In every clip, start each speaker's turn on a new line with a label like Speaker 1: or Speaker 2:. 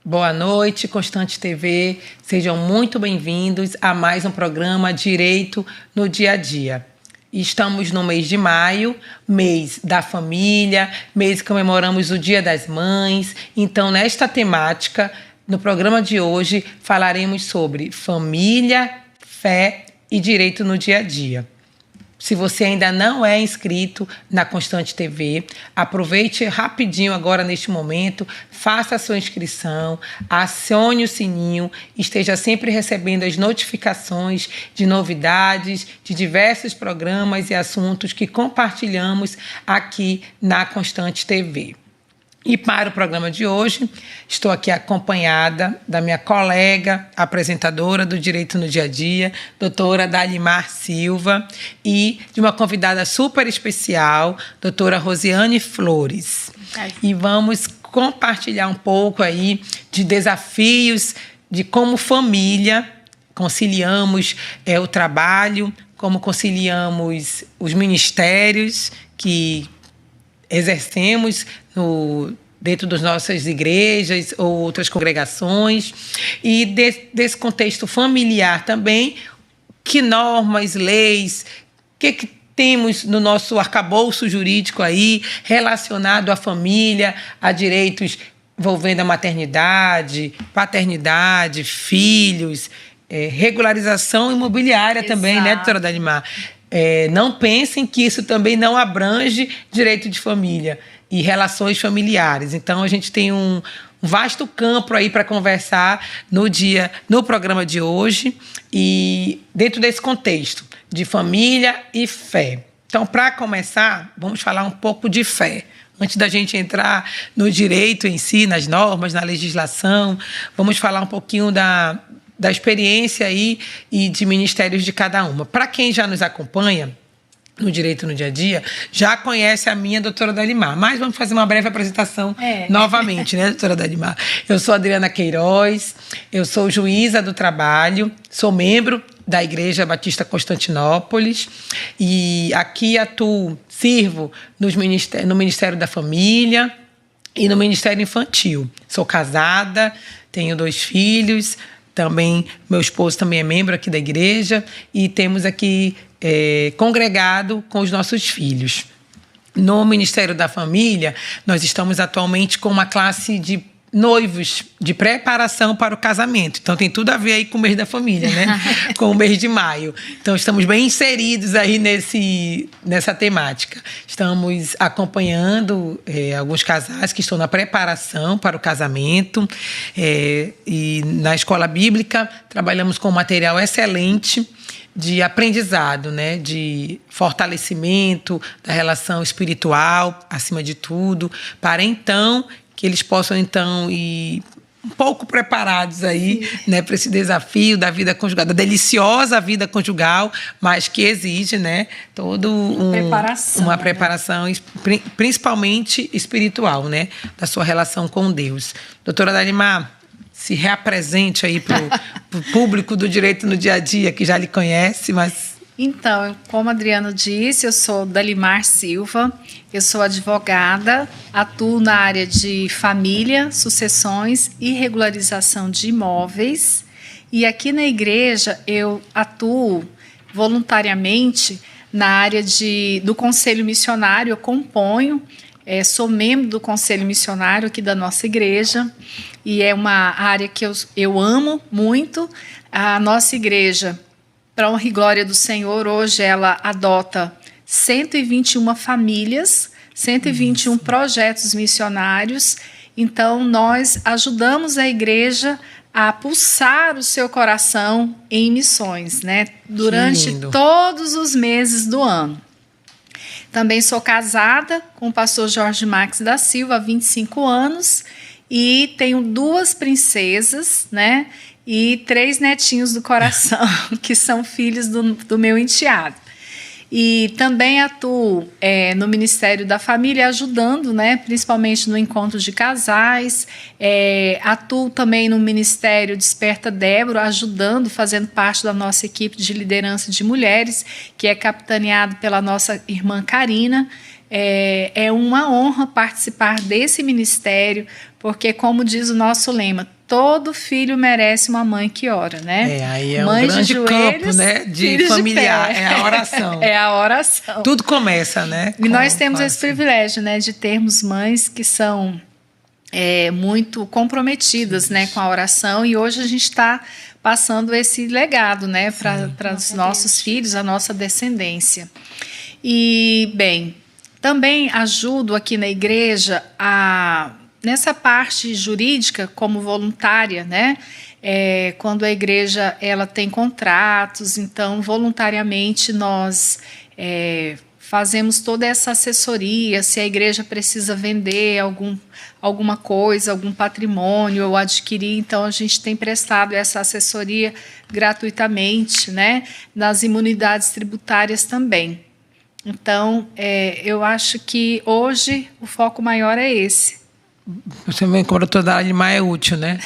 Speaker 1: Boa noite, Constante TV. Sejam muito bem-vindos a mais um programa Direito no Dia a Dia. Estamos no mês de maio, mês da família, mês que comemoramos o Dia das Mães. Então, nesta temática, no programa de hoje, falaremos sobre família, fé e direito no dia a dia. Se você ainda não é inscrito na Constante TV, aproveite rapidinho agora neste momento, faça a sua inscrição, acione o sininho, esteja sempre recebendo as notificações de novidades, de diversos programas e assuntos que compartilhamos aqui na Constante TV. E para o programa de hoje, estou aqui acompanhada da minha colega, apresentadora do Direito no Dia a Dia, doutora Dalimar Silva, e de uma convidada super especial, doutora Rosiane Flores. E vamos compartilhar um pouco aí de desafios de como família conciliamos o trabalho, como conciliamos os ministérios que exercemos dentro das nossas igrejas ou outras congregações, e desse contexto familiar também, que normas, leis, que temos no nosso arcabouço jurídico aí relacionado à família, a direitos envolvendo a maternidade, paternidade, filhos, regularização imobiliária. Exato. Também, né, doutora Dalimar? Não pensem que isso também não abrange direito de família e relações familiares. Então, a gente tem um vasto campo aí para conversar no programa de hoje, e dentro desse contexto de família e fé. Então, para começar, vamos falar um pouco de fé. Antes da gente entrar no direito em si, nas normas, na legislação, vamos falar um pouquinho da experiência aí e de ministérios de cada uma. Para quem já nos acompanha no Direito no Dia a Dia, já conhece a minha doutora Dalimar, mas vamos fazer uma breve apresentação novamente, né, doutora Dalimar? Eu sou Adriana Queiroz, eu sou juíza do trabalho, sou membro da Igreja Batista Constantinópolis e aqui sirvo no Ministério da Família e no Ministério Infantil. Sou casada, tenho 2 filhos. Também, meu esposo também é membro aqui da igreja, e temos aqui congregado com os nossos filhos. No Ministério da Família, nós estamos atualmente com uma classe de noivos de preparação para o casamento. Então, tem tudo a ver aí com o mês da família, né? Com o mês de maio. Então, estamos bem inseridos aí nessa temática. Estamos acompanhando alguns casais que estão na preparação para o casamento. E na escola bíblica, trabalhamos com um material excelente de aprendizado, né? De fortalecimento da relação espiritual, acima de tudo, para então que eles possam, então, ir um pouco preparados aí, né, para esse desafio da vida conjugal, da deliciosa vida conjugal, mas que exige, né, uma preparação, né? Principalmente espiritual, né, da sua relação com Deus. Doutora Dalimar, se reapresente aí para o público do Direito no Dia a Dia, que já lhe conhece, mas...
Speaker 2: Então, como a Adriana disse, eu sou Dalimar Silva, eu sou advogada, atuo na área de família, sucessões e regularização de imóveis. E aqui na igreja eu atuo voluntariamente na área do Conselho Missionário, eu componho, sou membro do Conselho Missionário aqui da nossa igreja, e é uma área que eu amo muito. A nossa igreja, para a honra e glória do Senhor, hoje ela adota 121 famílias, 121 projetos missionários. Então, nós ajudamos a igreja a pulsar o seu coração em missões, né? Durante todos os meses do ano. Também sou casada com o pastor Jorge Max da Silva há 25 anos e tenho 2 princesas, né? E 3 netinhos do coração, que são filhos do meu enteado. E também atuo no Ministério da Família, ajudando, né, principalmente no encontro de casais. Atuo também no Ministério Desperta Débora, ajudando, fazendo parte da nossa equipe de liderança de mulheres, que é capitaneado pela nossa irmã Karina. É uma honra participar desse ministério, porque, como diz o nosso lema, todo filho merece uma mãe que ora, né?
Speaker 1: Aí é
Speaker 2: Mães
Speaker 1: um grande
Speaker 2: de joelhos,
Speaker 1: campo, né, de
Speaker 2: filhos
Speaker 1: familiar,
Speaker 2: de pé.
Speaker 1: é a oração.
Speaker 2: É a oração.
Speaker 1: Tudo começa, né?
Speaker 2: E nós temos esse privilégio, né, de termos mães que são muito comprometidas, né, com a oração, e hoje a gente está passando esse legado, né, para os nossos filhos, a nossa descendência. E, bem, também ajudo aqui na igreja nessa parte jurídica como voluntária, né? Quando a igreja ela tem contratos, então voluntariamente nós fazemos toda essa assessoria, se a igreja precisa vender alguma coisa, algum patrimônio ou adquirir, então a gente tem prestado essa assessoria gratuitamente, né? Nas imunidades tributárias também. Então, eu acho que hoje o foco maior é esse.
Speaker 1: Você vê como a doutora Dalimar é útil, né?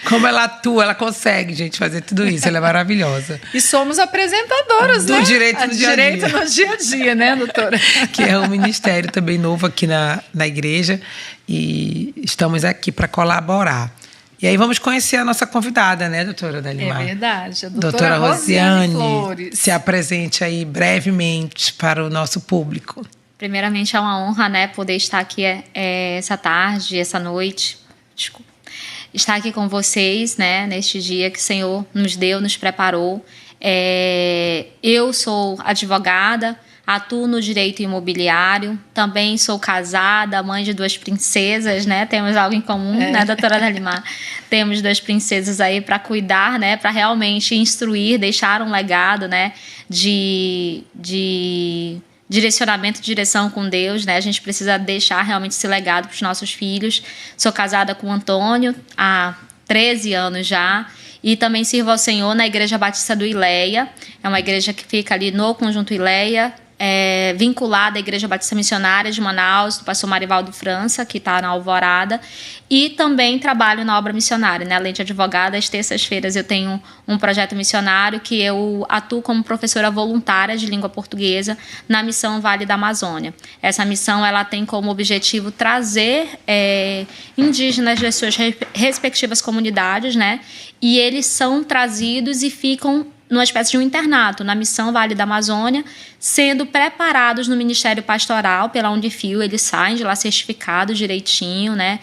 Speaker 1: Como ela atua, ela consegue, gente, fazer tudo isso. Ela é maravilhosa.
Speaker 2: E somos apresentadoras,
Speaker 1: do
Speaker 2: né?
Speaker 1: Direito no Dia a Dia.
Speaker 2: Direito no Dia a Dia, né, doutora?
Speaker 1: Que é um ministério também novo aqui na igreja. E estamos aqui para colaborar. E aí vamos conhecer a nossa convidada, né, doutora Dalimar?
Speaker 2: É verdade, a
Speaker 1: doutora Rosiane
Speaker 2: Flores.
Speaker 1: Se apresente aí brevemente para o nosso público.
Speaker 3: Primeiramente, é uma honra, né, poder estar aqui essa tarde, essa noite, estar aqui com vocês, né, neste dia que o Senhor nos deu, nos preparou. Eu sou advogada, atuo no direito imobiliário, também sou casada, mãe de 2 princesas, né? Temos algo em comum, né, doutora Dalimar? Temos 2 princesas aí para cuidar, né? Para realmente instruir, deixar um legado, né? De direcionamento, direção com Deus, né? A gente precisa deixar realmente esse legado para os nossos filhos. Sou casada com o Antônio há 13 anos já. E também sirvo ao Senhor na Igreja Batista do Ileia. É uma igreja que fica ali no Conjunto Ileia, vinculada à Igreja Batista Missionária de Manaus, do pastor Marivaldo França, que está na Alvorada. E também trabalho na obra missionária, né? Além de advogada, às terças-feiras eu tenho um projeto missionário que eu atuo como professora voluntária de língua portuguesa na missão Vale da Amazônia. Essa missão ela tem como objetivo trazer indígenas das suas respectivas comunidades, né? E eles são trazidos e ficam numa espécie de um internato, na missão Vale da Amazônia, sendo preparados no Ministério Pastoral pela Undifil. Eles saem de lá certificados direitinho, né?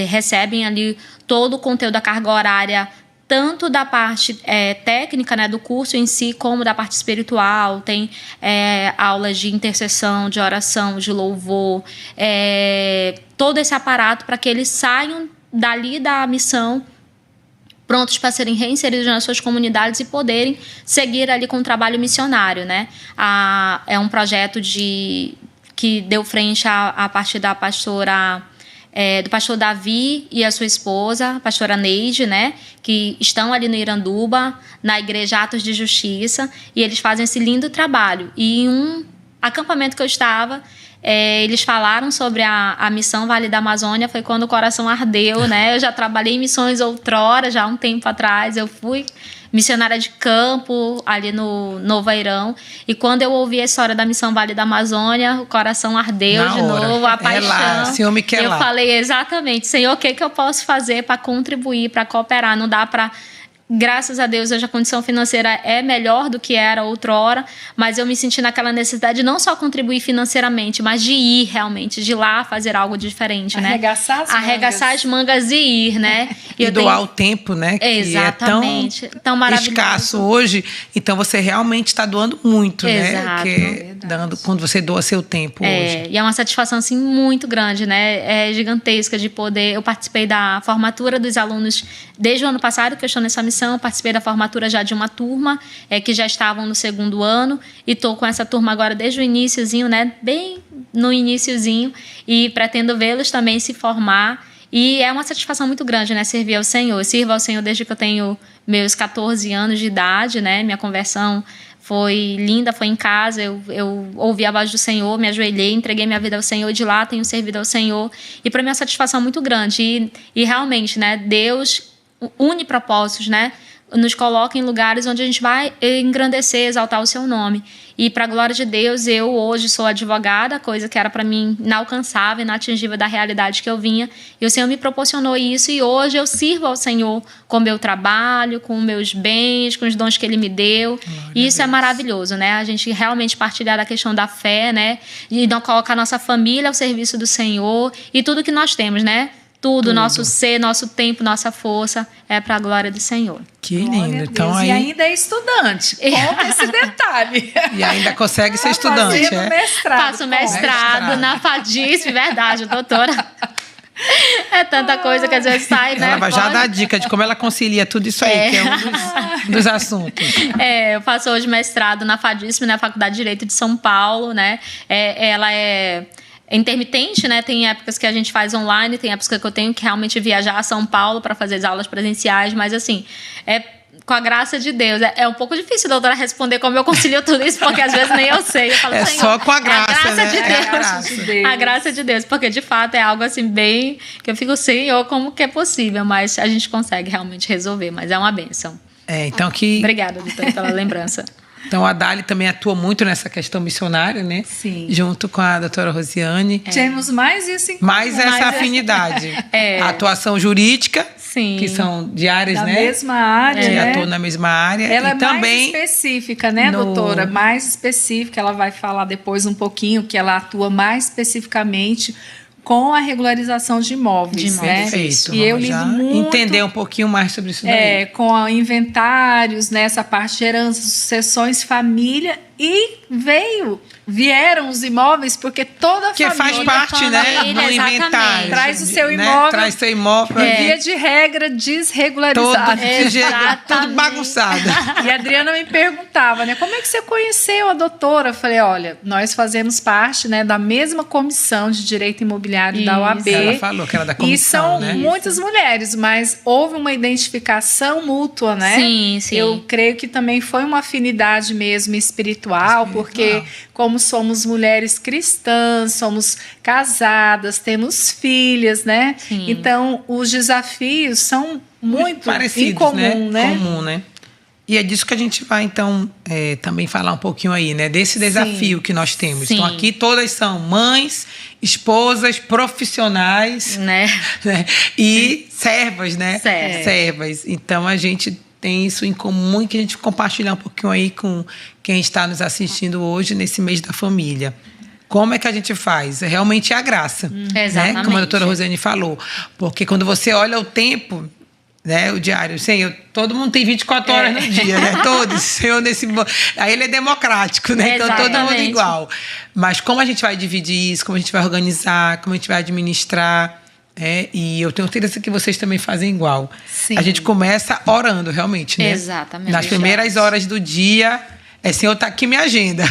Speaker 3: Recebem ali todo o conteúdo da carga horária, tanto da parte técnica, né, do curso em si, como da parte espiritual. Tem aulas de intercessão, de oração, de louvor, todo esse aparato para que eles saiam dali da missão prontos para serem reinseridos nas suas comunidades e poderem seguir ali com o trabalho missionário, né? É um projeto que deu frente a partir da pastora, do pastor Davi e a sua esposa, a pastora Neide, né? Que estão ali no Iranduba, na Igreja Atos de Justiça, e eles fazem esse lindo trabalho. E em um acampamento que eu estava, eles falaram sobre a missão Vale da Amazônia, foi quando o coração ardeu, né? Eu já trabalhei em missões outrora, já há um tempo atrás, eu fui missionária de campo ali no Novo Airão, e quando eu ouvi a história da missão Vale da Amazônia, o coração ardeu de novo, a paixão.
Speaker 1: Lá, Senhor me quer lá.
Speaker 3: Eu falei exatamente, Senhor, o que eu posso fazer para contribuir, para cooperar? Não dá para... Graças a Deus, hoje a condição financeira é melhor do que era outrora, mas eu me senti naquela necessidade de não só contribuir financeiramente, mas de ir realmente, de ir lá fazer algo diferente, né?
Speaker 2: Arregaçar
Speaker 3: as mangas e ir, né?
Speaker 1: E doar o tempo, né? Que
Speaker 3: exatamente.
Speaker 1: É
Speaker 3: tão maravilhoso.
Speaker 1: Escasso hoje, então você realmente está doando muito,
Speaker 3: exato,
Speaker 1: né? Quando você doa seu tempo hoje.
Speaker 3: E é uma satisfação, assim, muito grande, né? É gigantesca de poder... Eu participei da formatura dos alunos desde o ano passado, que eu estou nessa missão. Participei da formatura já de uma turma que já estavam no 2º ano, e estou com essa turma agora desde o iniciozinho, né? Bem no iniciozinho, e pretendo vê-los também se formar. E é uma satisfação muito grande, né? Servir ao Senhor. Eu sirvo ao Senhor desde que eu tenho meus 14 anos de idade, né? Minha conversão foi linda, foi em casa, eu ouvi a voz do Senhor, me ajoelhei, entreguei minha vida ao Senhor, e de lá tenho servido ao Senhor. E para mim é uma satisfação muito grande. E realmente, né? Deus une propósitos, né? nos coloca em lugares onde a gente vai engrandecer, exaltar o seu nome. E, para a glória de Deus, eu hoje sou advogada, coisa que era para mim inalcançável, inatingível da realidade que eu vinha. E o Senhor me proporcionou isso, e hoje eu sirvo ao Senhor com o meu trabalho, com os meus bens, com os dons que Ele me deu. E isso é maravilhoso, né? A gente realmente partilhar da questão da fé, né? E não colocar nossa família ao serviço do Senhor e tudo que nós temos, né? Tudo, nosso ser, nosso tempo, nossa força é para a glória do Senhor.
Speaker 1: Que lindo. Então, aí...
Speaker 2: E ainda é estudante. Conta esse detalhe.
Speaker 1: E ainda consegue ser estudante,
Speaker 2: fazendo mestrado.
Speaker 3: Faço mestrado na FADISP, verdade, doutora. É tanta coisa que às vezes sai, né?
Speaker 1: Ela vai já dar dica de como ela concilia tudo isso aí, que é um dos assuntos.
Speaker 3: Eu faço hoje mestrado na FADISP, na Faculdade de Direito de São Paulo, né? Ela é intermitente, né? Tem épocas que a gente faz online, tem épocas que eu tenho que realmente viajar a São Paulo para fazer as aulas presenciais, mas assim, com a graça de Deus. É um pouco difícil, doutora, responder como eu concilio tudo isso, porque às vezes nem eu sei. Eu falo, Senhor,
Speaker 1: só com a graça,
Speaker 3: né? De Deus. A graça de Deus, porque de fato é algo assim bem que eu fico, Senhor, como que é possível, mas a gente consegue realmente resolver, mas é uma bênção.
Speaker 1: Então que...
Speaker 3: Obrigada, doutora, pela lembrança.
Speaker 1: Então, a Dali também atua muito nessa questão missionária, né?
Speaker 2: Sim.
Speaker 1: Junto com a doutora Rosiane.
Speaker 2: Temos mais isso em comum.
Speaker 1: Mais essa afinidade. A atuação jurídica,
Speaker 3: sim,
Speaker 1: que são de áreas,
Speaker 2: da
Speaker 1: né?
Speaker 2: mesma área,
Speaker 1: que
Speaker 2: né?
Speaker 1: atuam na mesma área.
Speaker 2: Ela é
Speaker 1: também
Speaker 2: mais específica, né, doutora? Mais específica. Ela vai falar depois um pouquinho que ela atua mais especificamente com a regularização de imóveis, né?
Speaker 1: Perfeito.
Speaker 2: E eu lido muito...
Speaker 1: entender um pouquinho mais sobre isso daí.
Speaker 2: Com inventários, né, essa parte de herança, sucessões, família, e vieram os imóveis, porque toda a família...
Speaker 1: Que faz parte, né, do inventário.
Speaker 2: Traz o seu imóvel.
Speaker 1: Né? Traz seu imóvel.
Speaker 2: Via de regra, desregularizado.
Speaker 1: Tudo bagunçado.
Speaker 2: E a Adriana me perguntava, né, como é que você conheceu a doutora? Eu falei, olha, nós fazemos parte, né, da mesma comissão de direito imobiliário da OAB.
Speaker 1: Ela falou que era da comissão,
Speaker 2: e são muitas mulheres, mas houve uma identificação mútua, né?
Speaker 3: Sim, sim.
Speaker 2: Eu creio que também foi uma afinidade mesmo espiritual, porque como somos mulheres cristãs, somos casadas, temos filhas, né?
Speaker 3: Sim.
Speaker 2: Então, os desafios são muito
Speaker 1: parecidos,
Speaker 2: em comum, né?
Speaker 1: Comum, né? E é disso que a gente vai, então, também falar um pouquinho aí, né? Desse desafio que nós temos.
Speaker 3: Sim.
Speaker 1: Então, aqui todas são mães, esposas, profissionais,
Speaker 3: né?
Speaker 1: E servas, né?
Speaker 3: Servas.
Speaker 1: Então, a gente tem isso em comum e que a gente compartilhar um pouquinho aí com quem está nos assistindo hoje nesse mês da família. Como é que a gente faz? Realmente é a graça.
Speaker 3: Exatamente.
Speaker 1: Né? Como a doutora Rosiane falou. Porque quando você olha o tempo, né, o diário, Senhor, todo mundo tem 24 horas no dia, né? Todos. Senhor, aí ele é democrático, né? Então todo mundo é igual. Mas como a gente vai dividir isso, como a gente vai organizar, como a gente vai administrar... e eu tenho certeza que vocês também fazem igual.
Speaker 2: Sim.
Speaker 1: A gente começa orando, realmente, né?
Speaker 3: Exatamente.
Speaker 1: Nas primeiras horas do dia, Senhor, tá aqui minha agenda.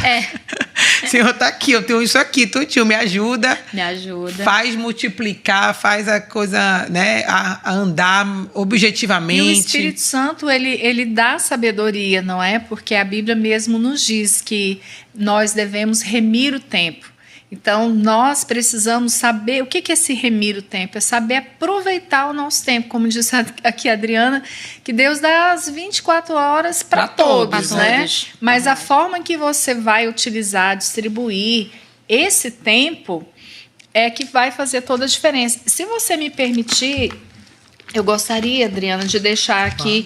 Speaker 1: Senhor, tá aqui, eu tenho isso aqui, tudinho, me ajuda.
Speaker 3: Me ajuda.
Speaker 1: Faz multiplicar, faz a coisa, né, a andar objetivamente.
Speaker 2: E o Espírito Santo, ele dá sabedoria, não é? Porque a Bíblia mesmo nos diz que nós devemos remir o tempo. Então, nós precisamos saber... O que é esse remir o tempo? É saber aproveitar o nosso tempo. Como disse aqui a Adriana, que Deus dá as 24 horas para todos, né? Mas a forma que você vai utilizar, distribuir esse tempo é que vai fazer toda a diferença. Se você me permitir, eu gostaria, Adriana, de deixar aqui...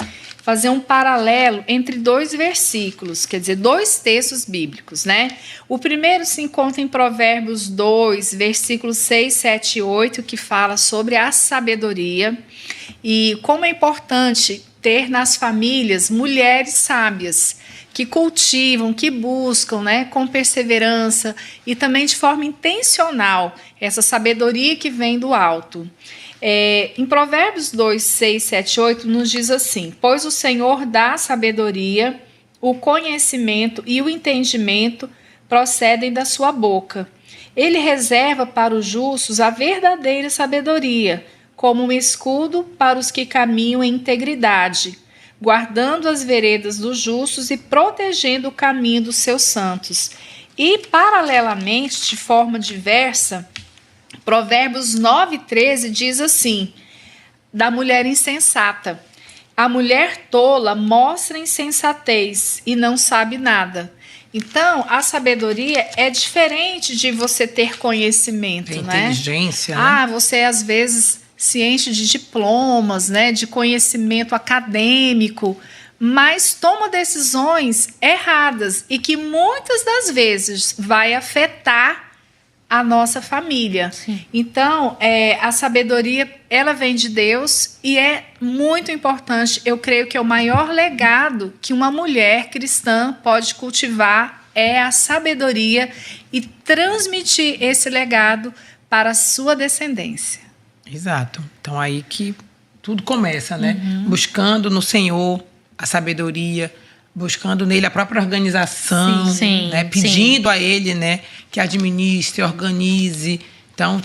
Speaker 2: fazer um paralelo entre dois versículos, quer dizer, dois textos bíblicos, né? O primeiro se encontra em Provérbios 2, versículos 6, 7 e 8, que fala sobre a sabedoria e como é importante ter nas famílias mulheres sábias, que cultivam, que buscam, né, com perseverança e também de forma intencional essa sabedoria que vem do alto. Em Provérbios 2, 6, 7, 8, nos diz assim: pois o Senhor dá sabedoria, o conhecimento e o entendimento procedem da sua boca. Ele reserva para os justos a verdadeira sabedoria, como um escudo para os que caminham em integridade, guardando as veredas dos justos e protegendo o caminho dos seus santos. E, paralelamente, de forma diversa, Provérbios 9, 13 diz assim, da mulher insensata: A mulher tola mostra insensatez e não sabe nada. Então, a sabedoria é diferente de você ter conhecimento,
Speaker 1: Tem
Speaker 2: né?
Speaker 1: inteligência, né?
Speaker 2: Ah, você às vezes se enche de diplomas, né, de conhecimento acadêmico, mas toma decisões erradas e que muitas das vezes vai afetar a nossa família.
Speaker 3: Sim.
Speaker 2: Então, a sabedoria, ela vem de Deus e é muito importante. Eu creio que é o maior legado que uma mulher cristã pode cultivar é a sabedoria e transmitir esse legado para a sua descendência.
Speaker 1: Exato. Então aí que tudo começa, né? Buscando no Senhor a sabedoria, buscando nele a própria organização,
Speaker 3: Sim,
Speaker 1: né? Pedindo a ele, né, que administre, organize. Então,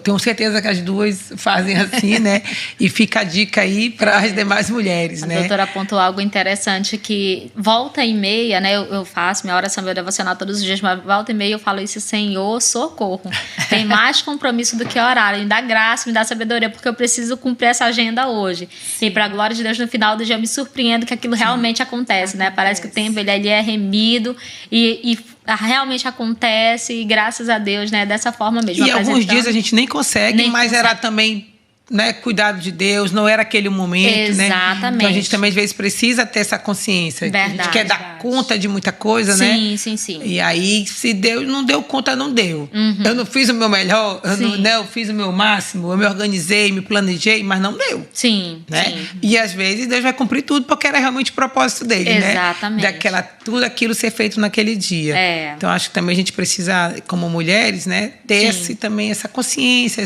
Speaker 1: tenho certeza que as duas fazem assim, né? E fica a dica aí para as demais mulheres,
Speaker 3: A
Speaker 1: né?
Speaker 3: doutora apontou algo interessante que volta e meia, né? Eu faço minha oração, meu devocional todos os dias, mas volta e meia eu falo isso: Senhor, socorro. Tem mais compromisso do que horário. Me dá graça, me dá sabedoria, porque eu preciso cumprir essa agenda hoje. E para a glória de Deus, no final do dia eu me surpreendo que aquilo realmente acontece, né? Parece que o tempo ele é remido e realmente acontece, e graças a Deus, né? Dessa forma mesmo.
Speaker 1: E alguns dias a gente nem consegue, mas
Speaker 3: consegue.
Speaker 1: era também, né, cuidado de Deus, não era aquele momento, né?
Speaker 3: Exatamente.
Speaker 1: Então a gente também às vezes precisa ter essa consciência. A gente
Speaker 3: Verdade,
Speaker 1: quer dar conta de muita coisa, né?
Speaker 3: Sim.
Speaker 1: E aí, se Deus não deu conta, não deu. Eu não fiz o meu melhor, eu fiz o meu máximo, eu me organizei, me planejei, mas não deu.
Speaker 3: Sim,
Speaker 1: Né?
Speaker 3: sim.
Speaker 1: E às vezes Deus vai cumprir tudo porque era realmente o propósito dele,
Speaker 3: Exatamente.
Speaker 1: né? Tudo aquilo ser feito naquele dia. Então acho que também a gente precisa, como mulheres, né, ter também essa consciência,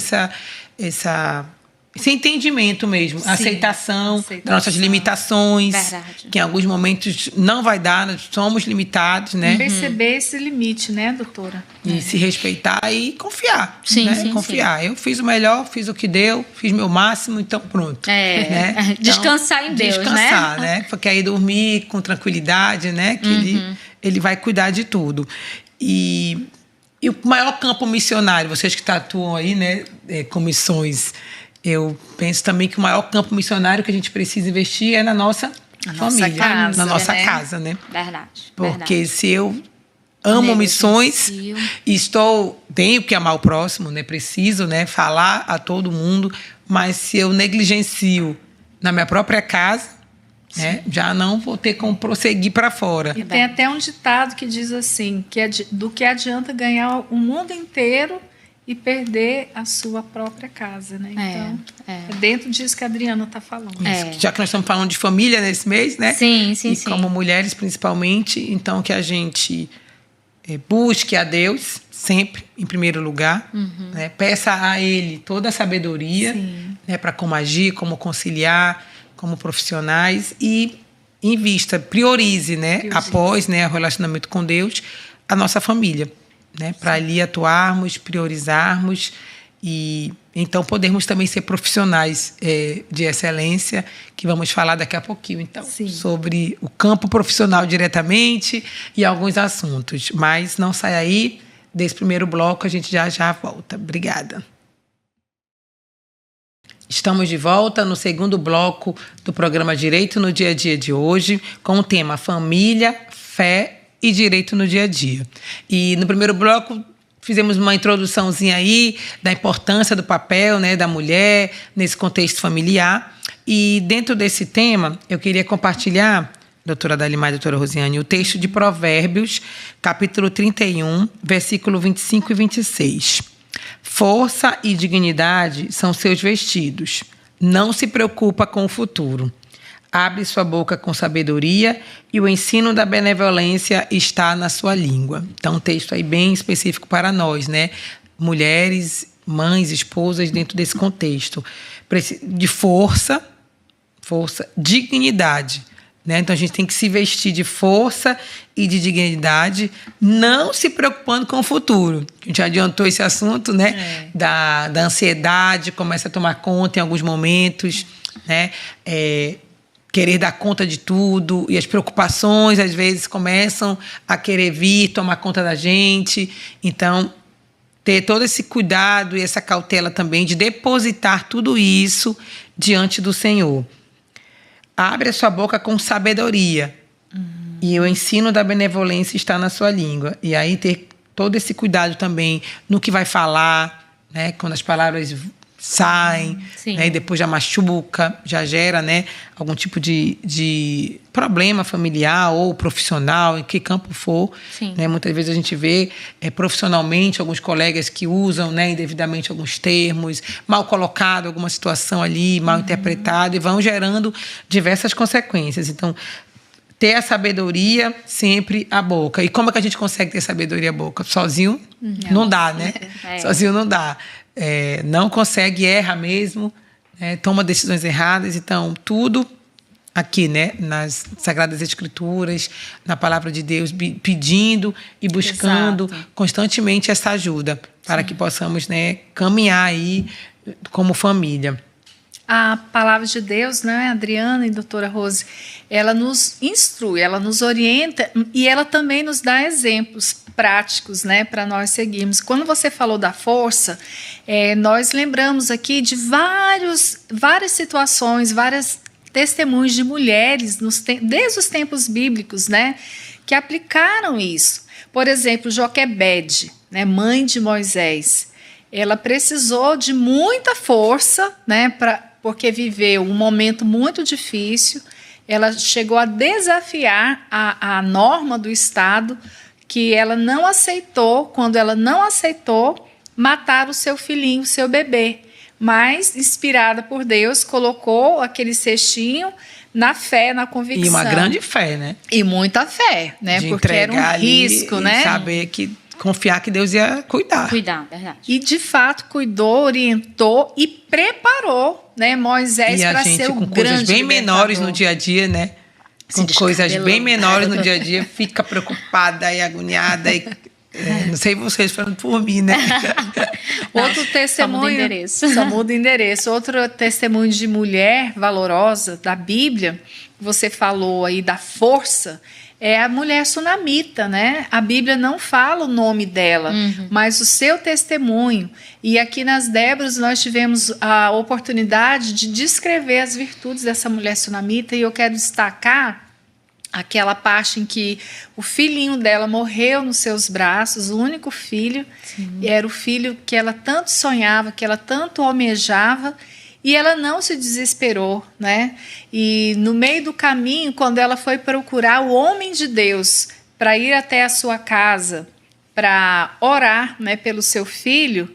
Speaker 1: esse entendimento mesmo, aceitação das nossas limitações,
Speaker 3: Verdade.
Speaker 1: que em alguns momentos não vai dar, nós somos limitados, né?
Speaker 2: Perceber esse limite, né, doutora?
Speaker 1: E se respeitar e confiar.
Speaker 3: Sim,
Speaker 1: né?
Speaker 3: sim,
Speaker 1: confiar. Eu fiz o melhor, fiz o que deu, fiz meu máximo, então pronto. Né? Então,
Speaker 3: Descansar em Deus,
Speaker 1: descansar, né? Porque aí dormir com tranquilidade, né? Que ele vai cuidar de tudo. E o maior campo missionário, vocês que atuam aí, né, com missões, eu penso também que o maior campo missionário que a gente precisa investir é na nossa família,
Speaker 2: casa,
Speaker 1: na nossa
Speaker 2: né?
Speaker 1: casa, né?
Speaker 3: Verdade.
Speaker 1: Porque se eu amo missões e tenho que amar o próximo, né? Preciso, né, falar a todo mundo, mas se eu negligencio na minha própria casa, né, já não vou ter como prosseguir para fora.
Speaker 2: E tem até um ditado que diz assim, que do que adianta ganhar o mundo inteiro e perder a sua própria casa, né? Então, é dentro disso que a Adriana está falando.
Speaker 1: Já que nós estamos falando de família nesse mês, né?
Speaker 3: Sim.
Speaker 1: Como mulheres, principalmente, então que a gente busque a Deus sempre, em primeiro lugar, né? Peça a Ele toda a sabedoria, né? Para como agir, como conciliar, como profissionais e invista, priorize, né? Após, né, o relacionamento com Deus, a nossa família. Né, para ali atuarmos, priorizarmos e então podermos também ser profissionais de excelência, que vamos falar daqui a pouquinho, então, sobre o campo profissional diretamente e alguns assuntos. Mas não sai aí, desse primeiro bloco a gente já volta. Obrigada. Estamos de volta no segundo bloco do programa Direito no Dia a Dia de hoje, com o tema Família, Fé e Direito no Dia a Dia. E no primeiro bloco fizemos uma introduçãozinha aí da importância do papel, né, da mulher nesse contexto familiar. E dentro desse tema, eu queria compartilhar, doutora Dalimar e doutora Rosiane, o texto de Provérbios, capítulo 31, versículo 25 e 26. Força e dignidade são seus vestidos. Não se preocupa com o futuro. Abre sua boca com sabedoria e o ensino da benevolência está na sua língua. Então, um texto aí bem específico para nós, né? Mulheres, mães, esposas, dentro desse contexto. De força, dignidade. Né? Então, a gente tem que se vestir de força e de dignidade, não se preocupando com o futuro. A gente já adiantou esse assunto, né? Da ansiedade, começa a tomar conta em alguns momentos, né? Querer dar conta de tudo, e as preocupações, às vezes, começam a querer vir, tomar conta da gente. Então, ter todo esse cuidado e essa cautela também de depositar tudo isso diante do Senhor. abre a sua boca com sabedoria. E o ensino da benevolência está na sua língua. E aí ter todo esse cuidado também no que vai falar, né? Quando as palavras saem, né? E depois já machuca, já gera, né? Algum tipo de problema familiar ou profissional, em que campo for. Né? Muitas vezes a gente vê profissionalmente alguns colegas que usam, né, indevidamente alguns termos, mal colocado alguma situação ali, mal interpretado, e vão gerando diversas consequências. Então, ter a sabedoria sempre à boca. E como é que a gente consegue ter sabedoria à boca? Sozinho não dá, né? Sozinho não dá. Não consegue, erra mesmo, toma decisões erradas. Então, tudo aqui, né, nas Sagradas Escrituras, na Palavra de Deus, pedindo e buscando constantemente essa ajuda para que possamos, né, caminhar aí como família.
Speaker 2: A palavra de Deus, né, Adriana e doutora Rose, ela nos instrui, ela nos orienta e ela também nos dá exemplos práticos, né, para nós seguirmos. Quando você falou da força, nós lembramos aqui de várias situações, várias testemunhos de mulheres desde os tempos bíblicos, né, que aplicaram isso. Por exemplo, Joquebede, né, mãe de Moisés, ela precisou de muita força, né, porque viveu um momento muito difícil. Ela chegou a desafiar a norma do Estado, que ela não aceitou. Quando ela não aceitou, matar o seu filhinho, o seu bebê. Mas, inspirada por Deus, colocou aquele cestinho na fé, na convicção.
Speaker 1: E uma grande fé, né?
Speaker 2: E muita fé, né? Porque era um risco, né?
Speaker 1: Saber que... Confiar que Deus ia cuidar.
Speaker 3: Cuidar, verdade.
Speaker 2: E, de fato, cuidou, orientou e preparou, né, Moisés para ser o grande
Speaker 1: com coisas bem menores no dia a dia, né? Com coisas bem menores no dia a dia, fica preocupada e agoniada. Não sei vocês falando por mim, né?
Speaker 2: Outro testemunho...
Speaker 3: Só muda endereço.
Speaker 2: Só muda endereço. Outro testemunho de mulher valorosa da Bíblia, você falou aí da força... É a mulher sunamita, né? A Bíblia não fala o nome dela, mas o seu testemunho. E aqui nas Débras nós tivemos a oportunidade de descrever as virtudes dessa mulher sunamita, e eu quero destacar aquela parte em que o filhinho dela morreu nos seus braços, o único filho, era o filho que ela tanto sonhava, que ela tanto almejava, e ela não se desesperou, né? E no meio do caminho, quando ela foi procurar o homem de Deus para ir até a sua casa, para orar, né, pelo seu filho,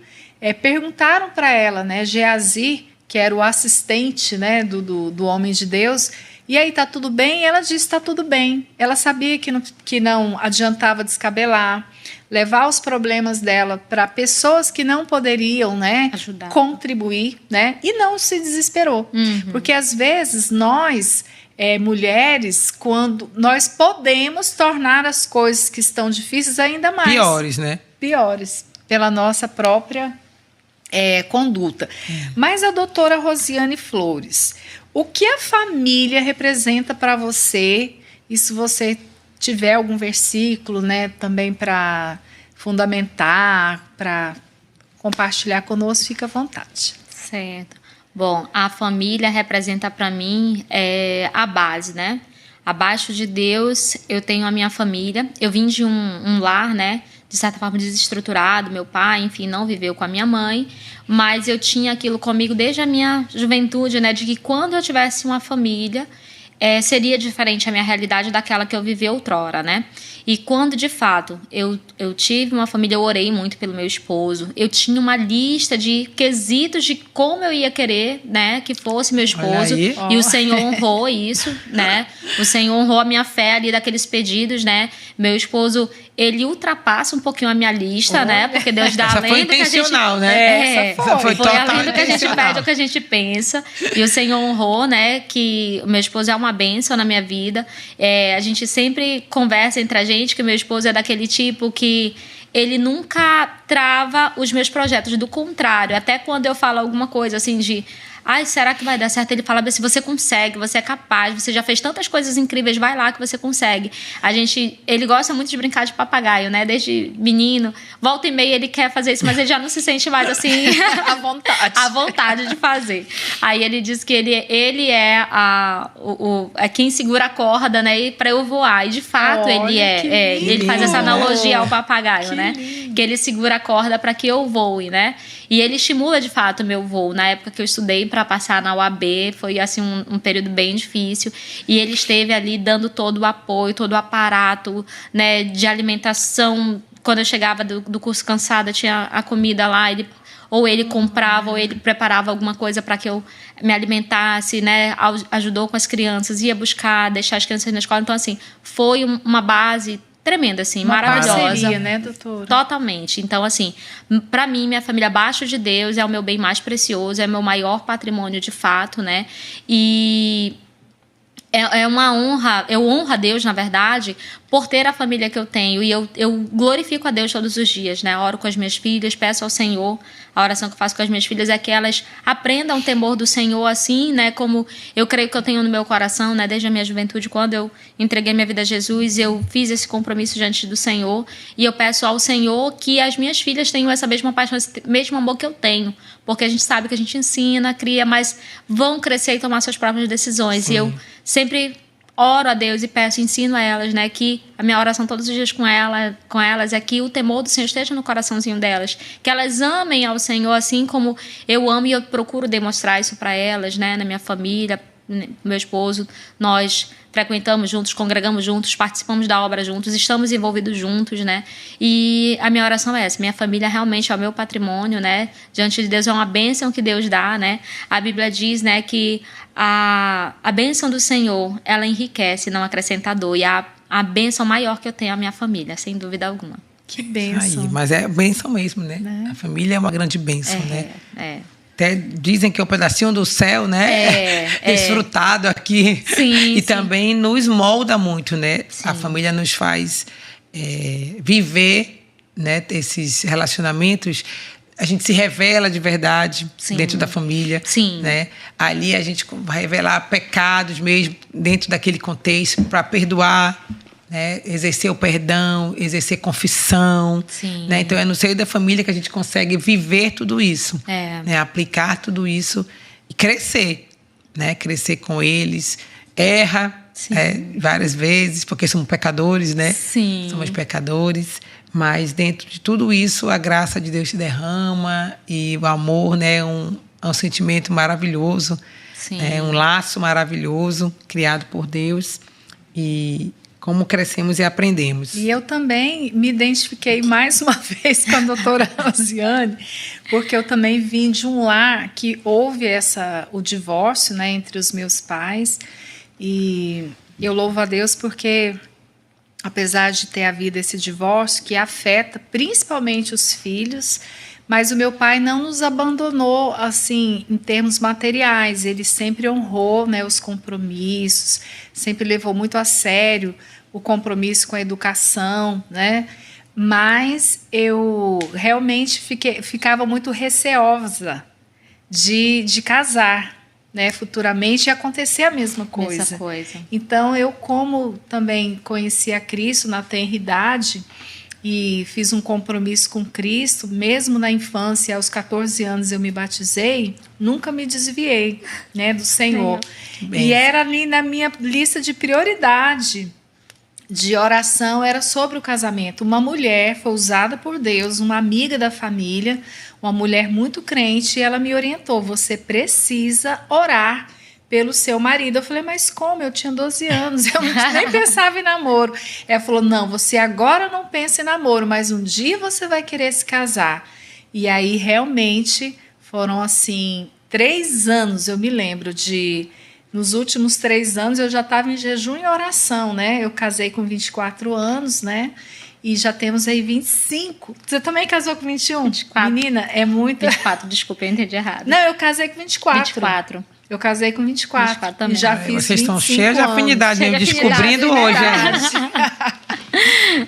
Speaker 2: perguntaram para ela, né, Geazi, que era o assistente, né, do homem de Deus, e aí, tá tudo bem? E ela disse, está tudo bem. Ela sabia que não adiantava descabelar, levar os problemas dela para pessoas que não poderiam, né, contribuir, né, e não se desesperou. Porque, às vezes, nós, mulheres, quando nós podemos tornar as coisas que estão difíceis ainda mais...
Speaker 1: Piores, né?
Speaker 2: Piores, pela nossa própria conduta. Mas a doutora Rosiane Flores... O que a família representa para você? E se você tiver algum versículo, né, também para fundamentar, para compartilhar conosco, fica à vontade.
Speaker 3: Certo. Bom, a família representa para mim a base, né? Abaixo de Deus, eu tenho a minha família. Eu vim de um lar, né, de certa forma desestruturado. Meu pai, enfim, não viveu com a minha mãe, mas eu tinha aquilo comigo desde a minha juventude, né, de que quando eu tivesse uma família, seria diferente a minha realidade daquela que eu vivi outrora, né? E quando, de fato, eu tive uma família, eu orei muito pelo meu esposo. Eu tinha uma lista de quesitos de como eu ia querer, né, que fosse meu esposo. E o Senhor honrou isso, né? O Senhor honrou a minha fé ali daqueles pedidos, né? Meu esposo, ele ultrapassa um pouquinho a minha lista, né? Porque Deus dá além do que a gente...
Speaker 1: né?
Speaker 3: Essa foi além do que a gente pede, o que a gente pensa. E o Senhor honrou, né? Que o meu esposo é uma bênção na minha vida. A gente sempre conversa entre a gente que o meu esposo é daquele tipo que ele nunca trava os meus projetos, do contrário, até quando eu falo alguma coisa assim de ai, será que vai dar certo? Ele falava assim, você consegue, você é capaz, você já fez tantas coisas incríveis, vai lá que você consegue. Ele gosta muito de brincar de papagaio, né? Desde menino, volta e meia ele quer fazer isso, mas ele já não se sente mais assim... à vontade de fazer. Aí ele diz que ele é quem segura a corda, né? Para eu voar. E de fato ele ele faz essa analogia ao papagaio, né? Que ele segura a corda para que eu voe, né? E ele estimula de fato o meu voo. Na época que eu estudei para passar na UAB, foi assim um período bem difícil. E ele esteve ali dando todo o apoio, todo o aparato, né, de alimentação. Quando eu chegava do curso cansada, tinha a comida lá, ou ele comprava, ou ele preparava alguma coisa para que eu me alimentasse, né? Ajudou com as crianças, ia buscar, deixar as crianças na escola. Então, assim, foi uma base tremenda, assim,
Speaker 2: uma
Speaker 3: maravilhosa.
Speaker 2: Parceria, né, doutora?
Speaker 3: Totalmente. Então, assim, para mim, minha família abaixo de Deus é o meu bem mais precioso, é o meu maior patrimônio de fato, né? E é uma honra, eu honro a Deus, na verdade, por ter a família que eu tenho. E eu glorifico a Deus todos os dias, né? Oro com as minhas filhas, peço ao Senhor. A oração que eu faço com as minhas filhas é que elas aprendam o temor do Senhor, assim, né? Como eu creio que eu tenho no meu coração, né? Desde a minha juventude, quando eu entreguei minha vida a Jesus, eu fiz esse compromisso diante do Senhor. E eu peço ao Senhor que as minhas filhas tenham essa mesma paixão, esse mesmo amor que eu tenho. Porque a gente sabe que a gente ensina, cria, mas vão crescer e tomar suas próprias decisões. Sim. E eu sempre oro a Deus e peço, ensino a elas, né, que a minha oração todos os dias com elas é que o temor do Senhor esteja no coraçãozinho delas, que elas amem ao Senhor assim como eu amo, e eu procuro demonstrar isso para elas, né, na minha família, meu esposo, nós frequentamos juntos, congregamos juntos, participamos da obra juntos, estamos envolvidos juntos, né? E a minha oração é essa, minha família realmente é o meu patrimônio, né? Diante de Deus é uma bênção que Deus dá, né? A Bíblia diz, né, que a bênção do Senhor, ela enriquece, não acrescenta dor, e a bênção maior que eu tenho é a minha família, sem dúvida alguma.
Speaker 2: Que bênção.
Speaker 1: Aí, mas é bênção mesmo, né? A família é uma grande bênção, né? Até dizem que é um pedacinho do céu, né? Desfrutado aqui.
Speaker 3: Sim,
Speaker 1: e também nos molda muito, né?
Speaker 3: Sim.
Speaker 1: A família nos faz viver, né, esses relacionamentos. A gente se revela de verdade dentro da família.
Speaker 3: Sim.
Speaker 1: Né? Ali a gente vai revelar pecados mesmo dentro daquele contexto para perdoar, né? Exercer o perdão, exercer confissão.
Speaker 3: Sim.
Speaker 1: Né? Então, é no seio da família que a gente consegue viver tudo isso.
Speaker 3: Né?
Speaker 1: Aplicar tudo isso e crescer. Né? Crescer com eles. Erra várias vezes, porque somos pecadores, né?
Speaker 3: Sim.
Speaker 1: Somos pecadores. Mas dentro de tudo isso, a graça de Deus se derrama e o amor, né, é um sentimento maravilhoso.
Speaker 3: Sim.
Speaker 1: É um laço maravilhoso criado por Deus. E como crescemos e aprendemos.
Speaker 2: E eu também me identifiquei mais uma vez com a doutora Rosiane, porque eu também vim de um lar que houve o divórcio, né, entre os meus pais. E eu louvo a Deus porque, apesar de ter havido esse divórcio que afeta principalmente os filhos, mas o meu pai não nos abandonou assim em termos materiais. Ele sempre honrou, né, os compromissos, sempre levou muito a sério o compromisso com a educação, né? Mas eu realmente ficava muito receosa de casar, né, futuramente, e acontecer a mesma coisa. Então, eu, como também conheci a Cristo na tenra idade e fiz um compromisso com Cristo, mesmo na infância, aos 14 anos eu me batizei, nunca me desviei, né, do Senhor. E era ali na minha lista de prioridade de oração, era sobre o casamento. Uma mulher foi usada por Deus, uma amiga da família, uma mulher muito crente, e ela me orientou: você precisa orar pelo seu marido. Eu falei, mas como? Eu tinha 12 anos, eu nem pensava em namoro. Ela falou, não, você agora não pensa em namoro, mas um dia você vai querer se casar. E aí, realmente, foram assim, 3 anos, eu me lembro nos últimos 3 anos eu já estava em jejum e oração, né? Eu casei com 24 anos, né? E já temos aí 25. Você também casou com 21?
Speaker 3: 24.
Speaker 2: Menina, é muito...
Speaker 3: 24, desculpa, eu entendi errado.
Speaker 2: Não, eu casei com 24.
Speaker 3: 24.
Speaker 2: Eu casei com 24
Speaker 3: também.
Speaker 2: E já fiz
Speaker 1: Vocês estão
Speaker 2: 25
Speaker 1: cheios de afinidade,
Speaker 3: Cheia de
Speaker 1: descobrindo
Speaker 3: afinidade,
Speaker 1: hoje.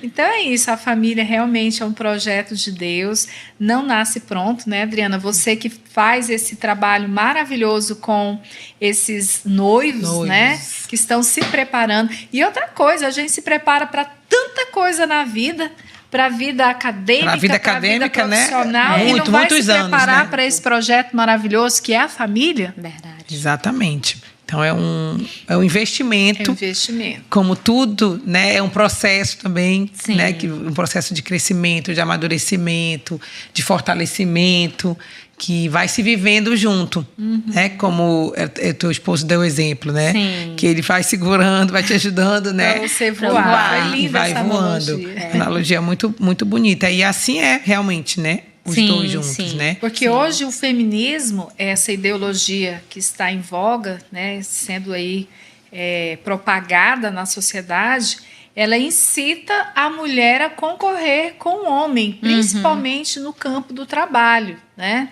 Speaker 2: Então é isso, a família realmente é um projeto de Deus, não nasce pronto, né, Adriana? Você que faz esse trabalho maravilhoso com esses noivos, né, que estão se preparando. E outra coisa, a gente se prepara para tanta coisa na vida, para a vida acadêmica, para a vida profissional,
Speaker 1: né?
Speaker 2: E não vai se preparar,
Speaker 1: né?
Speaker 2: para esse projeto maravilhoso que é a família.
Speaker 3: Verdade.
Speaker 1: Exatamente. Então é um investimento.
Speaker 2: É um investimento.
Speaker 1: Como tudo, né? É um processo também,
Speaker 3: Sim.
Speaker 1: né? Um processo de crescimento, de amadurecimento, de fortalecimento, que vai se vivendo junto, né? Como teu esposo deu o exemplo, né?
Speaker 3: Sim.
Speaker 1: Que ele vai segurando, vai te ajudando, né?
Speaker 2: Pra você voar.
Speaker 1: E vai voando. Analogia muito, muito bonita. E assim é realmente, né? Os dois juntos, né?
Speaker 2: Porque hoje o feminismo, essa ideologia que está em voga, né, sendo aí propagada na sociedade, ela incita a mulher a concorrer com o homem, principalmente no campo do trabalho, né?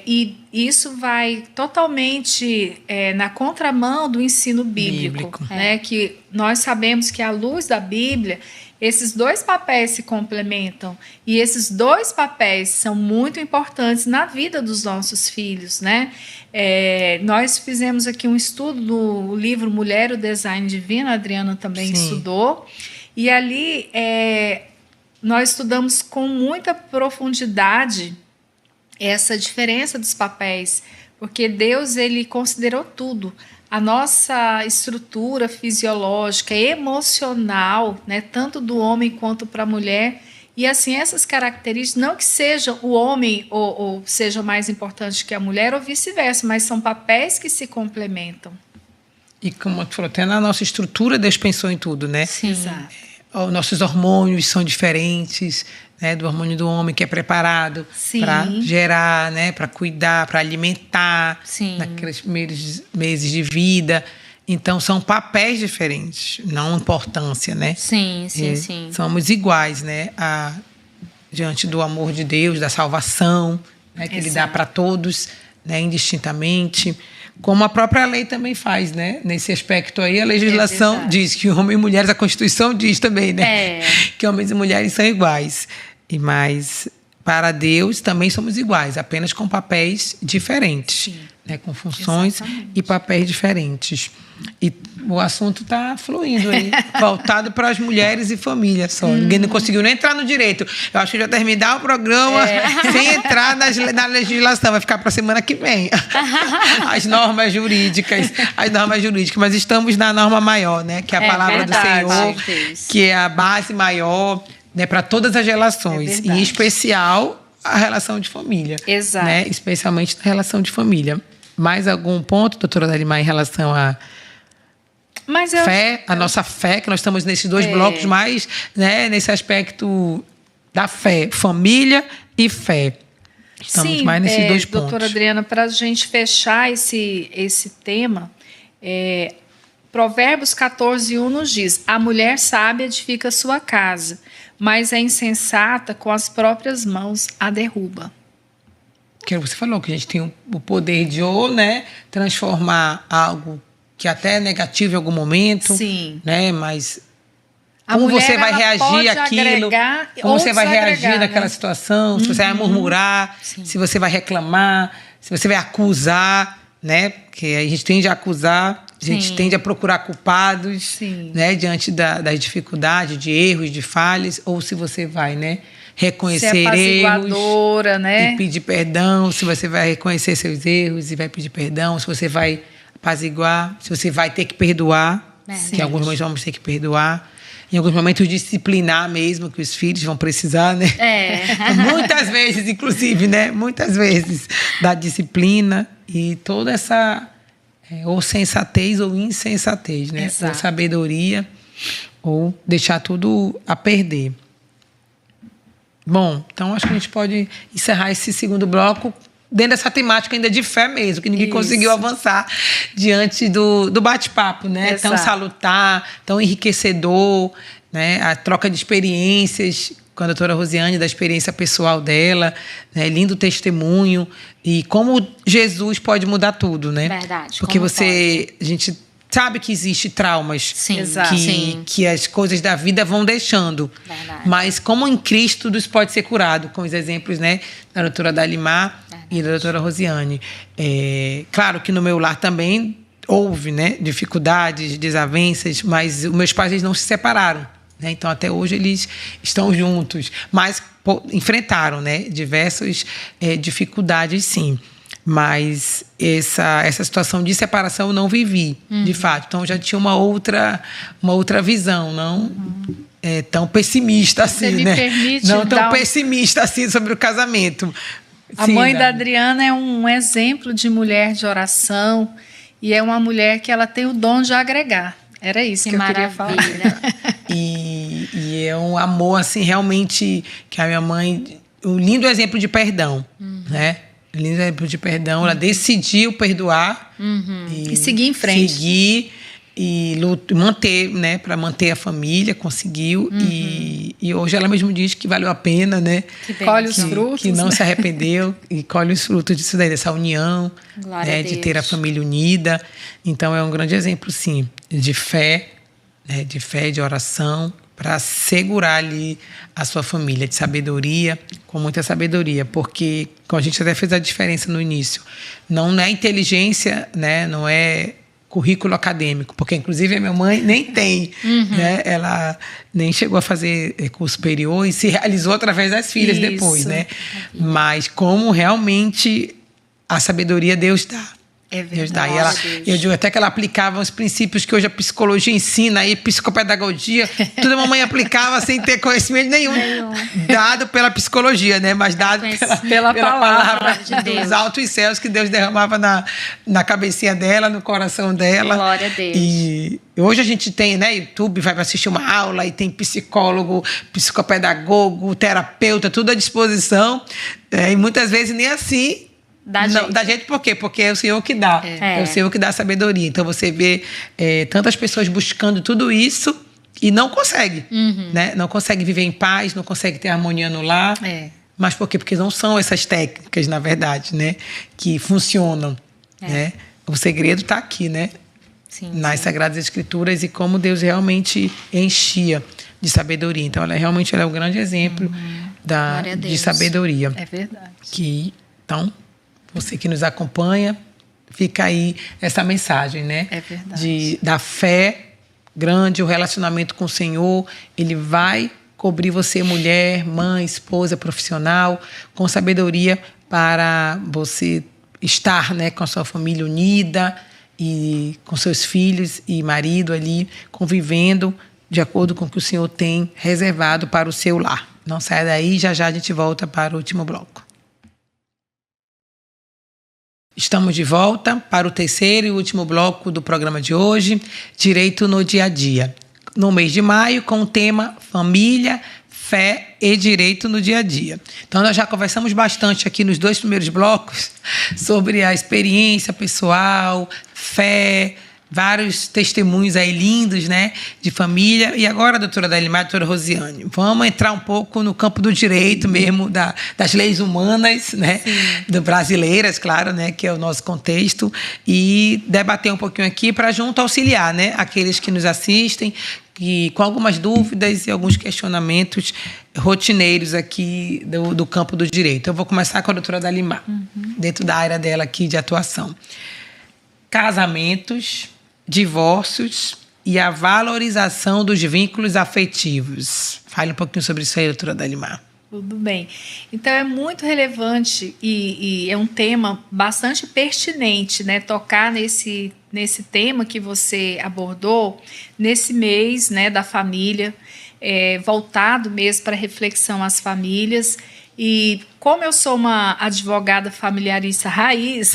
Speaker 2: E isso vai totalmente na contramão do ensino bíblico. Né? Que nós sabemos que, à luz da Bíblia, esses dois papéis se complementam e esses dois papéis são muito importantes na vida dos nossos filhos, né? Nós fizemos aqui um estudo do livro Mulher, o Design Divino, a Adriana também estudou, e ali nós estudamos com muita profundidade essa diferença dos papéis, porque Deus ele considerou tudo. A nossa estrutura fisiológica, emocional, né, tanto do homem quanto para a mulher, e assim essas características, não que seja o homem ou seja mais importante que a mulher ou vice-versa, mas são papéis que se complementam.
Speaker 1: E como tu falou, até na nossa estrutura Deus pensou em tudo, né?
Speaker 2: Sim. Exato.
Speaker 1: Os nossos hormônios são diferentes, né, do hormônio do homem, que é preparado para gerar, né, para cuidar, para alimentar naqueles primeiros meses de vida. Então, são papéis diferentes, não importância, né?
Speaker 3: Sim.
Speaker 1: Somos iguais, né, diante do amor de Deus, da salvação, né, que Ele dá para todos, né, indistintamente. Como a própria lei também faz, né? Nesse aspecto aí, a legislação diz que homens e mulheres, a Constituição diz também, né? Que homens e mulheres são iguais. Mas para Deus também somos iguais, apenas com papéis diferentes, né? Com funções e papéis diferentes. E o assunto está fluindo aí, voltado para as mulheres e família só. Ninguém não conseguiu nem entrar no direito. Eu acho que já terminar o programa sem entrar na legislação. Vai ficar para a semana que vem. As normas jurídicas. Mas estamos na norma maior, né? Que é a palavra do Senhor, que é a base maior, né, para todas as relações. Em especial, a relação de família.
Speaker 2: Exato.
Speaker 1: Né? Especialmente na relação de família. Mais algum ponto, doutora Dalimar, em relação a fé, a nossa fé, que nós estamos nesses dois blocos mais, né, nesse aspecto da fé, família e fé. Estamos mais nesses dois pontos.
Speaker 2: Doutora Adriana, para a gente fechar esse tema, Provérbios 14:1 nos diz: a mulher sábia edifica sua casa, mas a insensata com as próprias mãos a derruba.
Speaker 1: Que você falou, que a gente tem o poder de né, transformar algo que até é negativo em algum momento, né, mas como você vai reagir àquilo, como você vai reagir naquela situação, se você vai murmurar, se você vai reclamar, se você vai acusar, né, porque a gente tende a acusar, a gente tende a procurar culpados, né, diante das dificuldades, de erros, de falhas, ou se você vai, né, reconhecer erros,
Speaker 2: né?
Speaker 1: E pedir perdão, se você vai reconhecer seus erros e vai pedir perdão, se você vai apaziguar, se você vai ter que perdoar, que em alguns momentos vamos ter que perdoar, em alguns momentos disciplinar mesmo, que os filhos vão precisar, né? Muitas vezes, inclusive, né? Muitas vezes, da disciplina e toda essa ou sensatez ou insensatez, né? Ou sabedoria, ou deixar tudo a perder. Bom, então acho que a gente pode encerrar esse segundo bloco dentro dessa temática ainda de fé mesmo, que ninguém conseguiu avançar diante do bate-papo, né? Tão salutar, tão enriquecedor, né? A troca de experiências com a doutora Rosiane, da experiência pessoal dela, né? Lindo testemunho, e como Jesus pode mudar tudo, né?
Speaker 3: Verdade.
Speaker 1: Porque a gente sabe que existe traumas
Speaker 3: Sim,
Speaker 2: Exato.
Speaker 3: sim.
Speaker 1: que as coisas da vida vão deixando.
Speaker 3: Verdade.
Speaker 1: Mas como em Cristo tudo isso pode ser curado, com os exemplos, né, da doutora Dalimar e da doutora Rosiane. Claro que no meu lar também houve, né, dificuldades, desavenças, mas os meus pais eles não se separaram, né? Então até hoje eles estão juntos, mas enfrentaram, né, diversas dificuldades, sim. Mas essa situação de separação eu não vivi, de fato. Então já tinha uma outra visão, não tão pessimista assim,
Speaker 2: Você me
Speaker 1: né?
Speaker 2: permite
Speaker 1: Não tão
Speaker 2: dar
Speaker 1: pessimista assim sobre o casamento.
Speaker 2: A
Speaker 1: Sim,
Speaker 2: mãe da
Speaker 1: Dani.
Speaker 2: Adriana é um exemplo de mulher de oração e é uma mulher que ela tem o dom de agregar. Era isso que eu queria falar.
Speaker 1: E é um amor, assim, realmente, que a minha mãe... Um lindo exemplo de perdão, né? Um lindo exemplo de perdão. Ela decidiu perdoar.
Speaker 2: E seguir em frente.
Speaker 1: Seguir e manter, né? Para manter a família, conseguiu. E hoje ela mesmo diz que valeu a pena, né?
Speaker 2: Colhe os frutos.
Speaker 1: Que não se arrependeu e colhe os frutos disso daí, dessa união,
Speaker 3: Glória
Speaker 1: né,
Speaker 3: a
Speaker 1: de
Speaker 3: Deus.
Speaker 1: ter a família unida. Então é um grande exemplo, sim, de fé, né, de oração, para segurar ali a sua família, de sabedoria, com muita sabedoria, porque, como a gente até fez a diferença no início, não é inteligência, né, não é currículo acadêmico, porque inclusive a minha mãe nem tem, né? Ela nem chegou a fazer curso superior e se realizou através das filhas
Speaker 2: Isso.
Speaker 1: depois, né? Mas como realmente a sabedoria Deus dá.
Speaker 2: É
Speaker 1: Deus dá.
Speaker 2: verdade.
Speaker 1: E ela,
Speaker 3: Deus.
Speaker 1: eu digo até que ela aplicava os princípios que hoje a psicologia ensina, aí psicopedagogia, tudo a mamãe aplicava sem ter conhecimento nenhum, dado pela psicologia, né? Mas dado pela palavra
Speaker 3: de Deus.
Speaker 1: dos altos céus que Deus derramava na cabecinha dela, no coração dela.
Speaker 3: Glória a Deus.
Speaker 1: E hoje a gente tem, né, YouTube, vai assistir uma aula e tem psicólogo, psicopedagogo, terapeuta, tudo à disposição. E muitas vezes nem assim. Da gente por quê? Porque é o Senhor que dá. É o Senhor que dá a sabedoria. Então você vê tantas pessoas buscando tudo isso e não consegue. Né? Não consegue viver em paz, não consegue ter harmonia no lar. Mas por quê? Porque não são essas técnicas, na verdade, né, que funcionam. Né? O segredo está aqui, né?
Speaker 3: Sim,
Speaker 1: nas Sagradas Escrituras e como Deus realmente enchia de sabedoria. Então, ela é um grande exemplo
Speaker 3: Glória a
Speaker 1: de
Speaker 3: Deus.
Speaker 1: sabedoria.
Speaker 2: É verdade.
Speaker 1: Então, você que nos acompanha, fica aí essa mensagem, né?
Speaker 2: É verdade.
Speaker 1: Da fé grande, o relacionamento com o Senhor, ele vai cobrir você, mulher, mãe, esposa, profissional, com sabedoria para você estar, né, com a sua família unida e com seus filhos e marido ali, convivendo de acordo com o que o Senhor tem reservado para o seu lar. Não saia daí, já já a gente volta para o último bloco. Estamos de volta para o terceiro e último bloco do programa de hoje, Direito no Dia a Dia. No mês de maio, com o tema Família, Fé e Direito no Dia a Dia. Então, nós já conversamos bastante aqui nos 2 primeiros blocos sobre a experiência pessoal, fé, vários testemunhos aí lindos, né, de família. E agora, doutora Dalimar, doutora Rosiane, vamos entrar um pouco no campo do direito mesmo, das leis humanas, né, brasileiras, claro, né, que é o nosso contexto, e debater um pouquinho aqui para junto auxiliar, né, aqueles que nos assistem, e com algumas dúvidas e alguns questionamentos rotineiros aqui do campo do direito. Eu vou começar com a doutora Dalimar, dentro da área dela aqui de atuação. Casamentos, divórcios e a valorização dos vínculos afetivos. Fale um pouquinho sobre isso aí, doutora Dalimar.
Speaker 2: Tudo bem. Então, é muito relevante e é um tema bastante pertinente, né? Tocar nesse tema que você abordou, nesse mês, né, da família, voltado mesmo para reflexão às famílias. E como eu sou uma advogada familiarista raiz,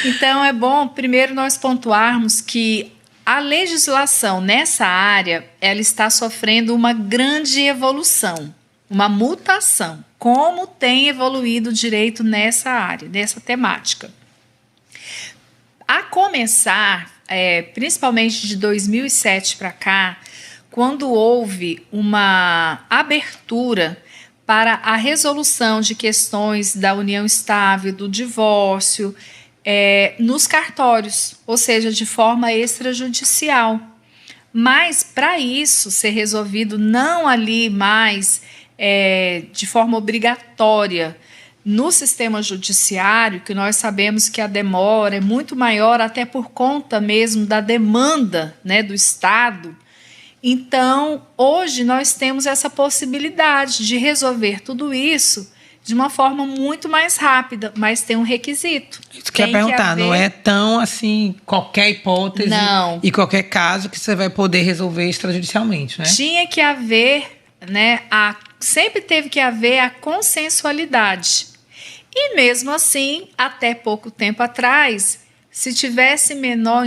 Speaker 2: então é bom primeiro nós pontuarmos que a legislação nessa área, ela está sofrendo uma grande evolução, uma mutação. Como tem evoluído o direito nessa área, nessa temática? A começar, principalmente de 2007 para cá, quando houve uma abertura para a resolução de questões da união estável, do divórcio, nos cartórios, ou seja, de forma extrajudicial. Mas, para isso ser resolvido não ali mais de forma obrigatória no sistema judiciário, que nós sabemos que a demora é muito maior, até por conta mesmo da demanda, né, do Estado. Então, hoje nós temos essa possibilidade de resolver tudo isso de uma forma muito mais rápida, mas tem um requisito.
Speaker 1: Isso que eu ia perguntar, não é tão assim, qualquer hipótese e qualquer caso que você vai poder resolver extrajudicialmente, né?
Speaker 2: Tinha que haver, né, sempre teve que haver a consensualidade. E mesmo assim, até pouco tempo atrás, se tivesse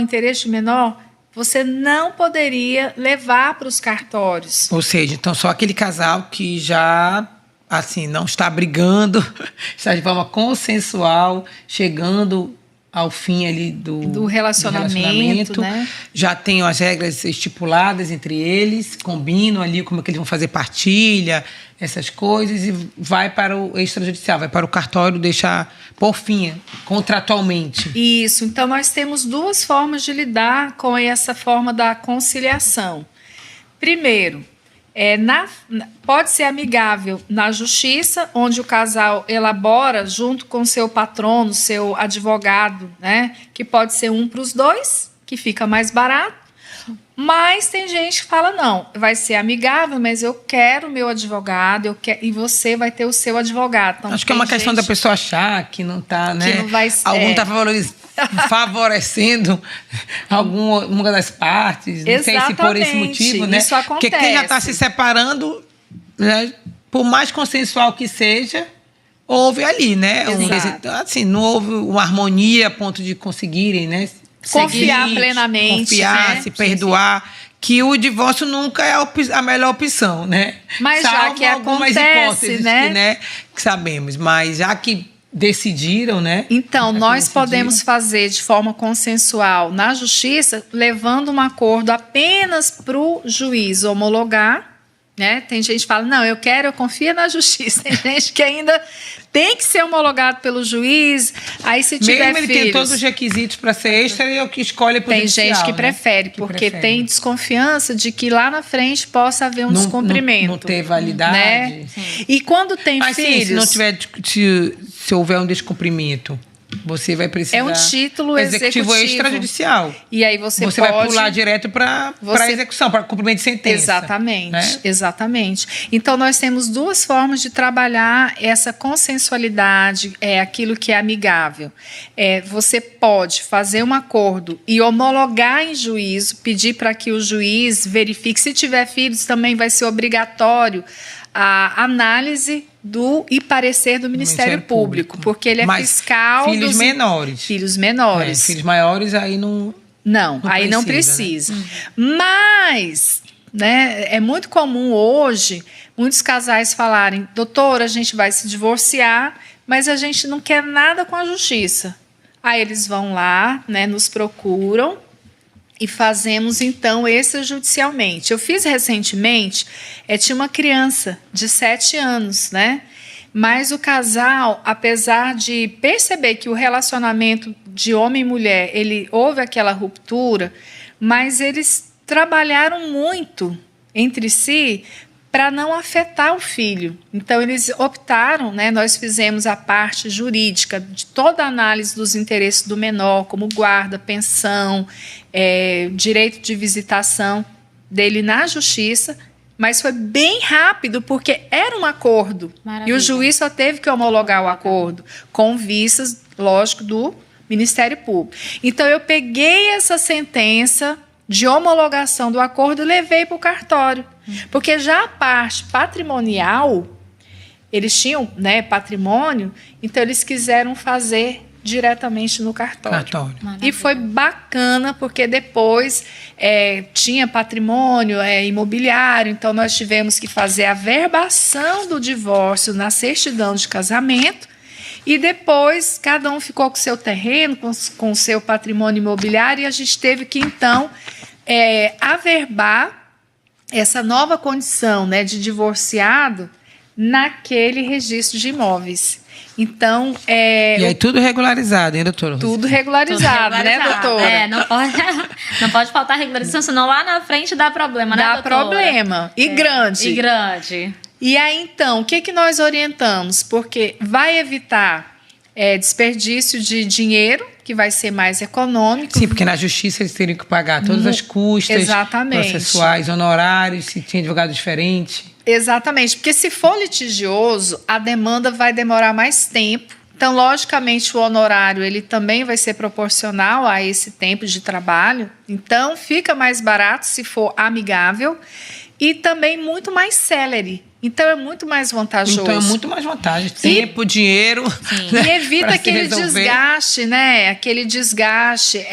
Speaker 2: interesse menor, você não poderia levar para os cartórios.
Speaker 1: Ou seja, então só aquele casal que já assim não está brigando, está de forma consensual, chegando ao fim ali do relacionamento,
Speaker 2: né?
Speaker 1: Já tem as regras estipuladas entre eles, combinam ali como é que eles vão fazer partilha, essas coisas, e vai para o extrajudicial, vai para o cartório deixar por fim, contratualmente.
Speaker 2: Isso, então nós temos duas formas de lidar com essa forma da conciliação. Primeiro, pode ser amigável na justiça, onde o casal elabora junto com seu patrono, seu advogado, né, que pode ser um para os dois, que fica mais barato. Mas tem gente que fala, não, vai ser amigável, mas eu quero o meu advogado, e você vai ter o seu advogado. Então,
Speaker 1: acho que é uma questão da pessoa achar que não está, né?
Speaker 2: Que não vai,
Speaker 1: algum está favorecendo uma das partes. Não sei se por esse motivo, né?
Speaker 2: Isso acontece.
Speaker 1: Porque quem já está se separando, né, por mais consensual que seja, houve ali, né? Assim, não houve uma harmonia a ponto de conseguirem, né?
Speaker 2: Confiar plenamente.
Speaker 1: Confiar,
Speaker 2: né?
Speaker 1: se perdoar. Que o divórcio nunca é a melhor opção, né?
Speaker 2: Mas
Speaker 1: salvo
Speaker 2: já que
Speaker 1: algumas hipóteses,
Speaker 2: né?
Speaker 1: Que sabemos. Mas já que decidiram, né?
Speaker 2: Então, nós podemos fazer de forma consensual na justiça, levando um acordo apenas para o juiz homologar. Né? Tem gente que fala, não, eu confio na justiça. Tem gente que ainda tem que ser homologado pelo juiz. Aí, se tiver
Speaker 1: mesmo ele tem todos os requisitos para ser extra, é o que escolhe para o judicial.
Speaker 2: Tem gente que prefere, porque tem desconfiança de que lá na frente possa haver um descumprimento.
Speaker 1: Não ter validade.
Speaker 2: Né? E quando tem filhos...
Speaker 1: se não tiver, se houver um descumprimento, você vai precisar...
Speaker 2: É um título executivo
Speaker 1: extrajudicial.
Speaker 2: E aí você pode...
Speaker 1: vai pular direto para a execução, para cumprimento de sentença.
Speaker 2: Exatamente,
Speaker 1: né?
Speaker 2: Exatamente. Então, nós temos duas formas de trabalhar essa consensualidade, aquilo que é amigável. Você pode fazer um acordo e homologar em juízo, pedir para que o juiz verifique. Se tiver filhos, também vai ser obrigatório a análise e parecer do Ministério Público, porque ele é fiscal
Speaker 1: filhos menores.
Speaker 2: Filhos menores.
Speaker 1: Filhos maiores aí não
Speaker 2: aí não precisa. Né? Mas, né, é muito comum hoje muitos casais falarem, doutora, a gente vai se divorciar, mas a gente não quer nada com a justiça. Aí eles vão lá, né, nos procuram e fazemos, então, extrajudicialmente. Eu fiz recentemente, tinha uma criança de 7 anos, né? Mas o casal, apesar de perceber que o relacionamento de homem e mulher, houve aquela ruptura, mas eles trabalharam muito entre si para não afetar o filho. Então, eles optaram, né, nós fizemos a parte jurídica de toda a análise dos interesses do menor, como guarda, pensão, direito de visitação dele na justiça, mas foi bem rápido, porque era um acordo. Maravilha. E o juiz só teve que homologar o acordo, com vistas, lógico, do Ministério Público. Então, eu peguei essa sentença de homologação do acordo e levei para o cartório. Porque já a parte patrimonial, eles tinham, né, patrimônio, então eles quiseram fazer diretamente no cartório. E foi bacana, porque depois tinha patrimônio imobiliário, então nós tivemos que fazer a verbação do divórcio na certidão de casamento, e depois cada um ficou com o seu terreno, com o seu patrimônio imobiliário, e a gente teve que, então, averbar essa nova condição, né, de divorciado naquele registro de imóveis. Então,
Speaker 1: E aí tudo regularizado, hein, doutora?
Speaker 2: tudo regularizado, né, doutora?
Speaker 3: Não pode faltar regularização, senão lá na frente dá problema, né,
Speaker 2: Dá
Speaker 3: doutora?
Speaker 2: problema. E grande.
Speaker 3: E grande.
Speaker 2: E aí, então, o que nós orientamos? Porque vai evitar desperdício de dinheiro, que vai ser mais econômico.
Speaker 1: Sim, porque na justiça eles teriam que pagar todas as custas
Speaker 2: Exatamente.
Speaker 1: processuais, honorários, se tinha advogado diferente.
Speaker 2: Exatamente, porque se for litigioso, a demanda vai demorar mais tempo. Então, logicamente, o honorário ele também vai ser proporcional a esse tempo de trabalho. Então, fica mais barato se for amigável e também muito mais célere. Então, é muito mais vantajoso.
Speaker 1: Então, é muito mais vantagem. Tempo, dinheiro.
Speaker 2: Né, e evita aquele desgaste, né? Aquele desgaste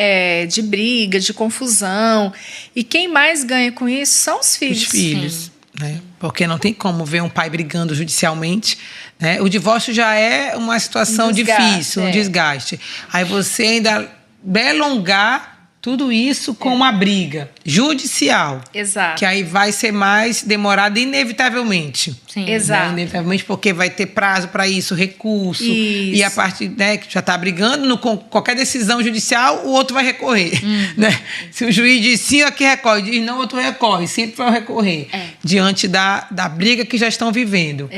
Speaker 2: de briga, de confusão. E quem mais ganha com isso são os filhos.
Speaker 1: Os filhos. Né? Porque não tem como ver um pai brigando judicialmente. Né? O divórcio já é uma situação difícil, um desgaste. Aí você ainda delongar tudo isso com uma briga judicial.
Speaker 2: Exato.
Speaker 1: Que aí vai ser mais demorado inevitavelmente.
Speaker 3: Sim.
Speaker 2: Exato.
Speaker 1: Né? Inevitavelmente porque vai ter prazo para isso, recurso.
Speaker 2: Isso.
Speaker 1: E a parte, né, que já está brigando, com qualquer decisão judicial, o outro vai recorrer. Né? Se o juiz diz sim, aqui recorre. Diz não, o outro recorre. Sempre vai recorrer. Diante da briga que já estão vivendo.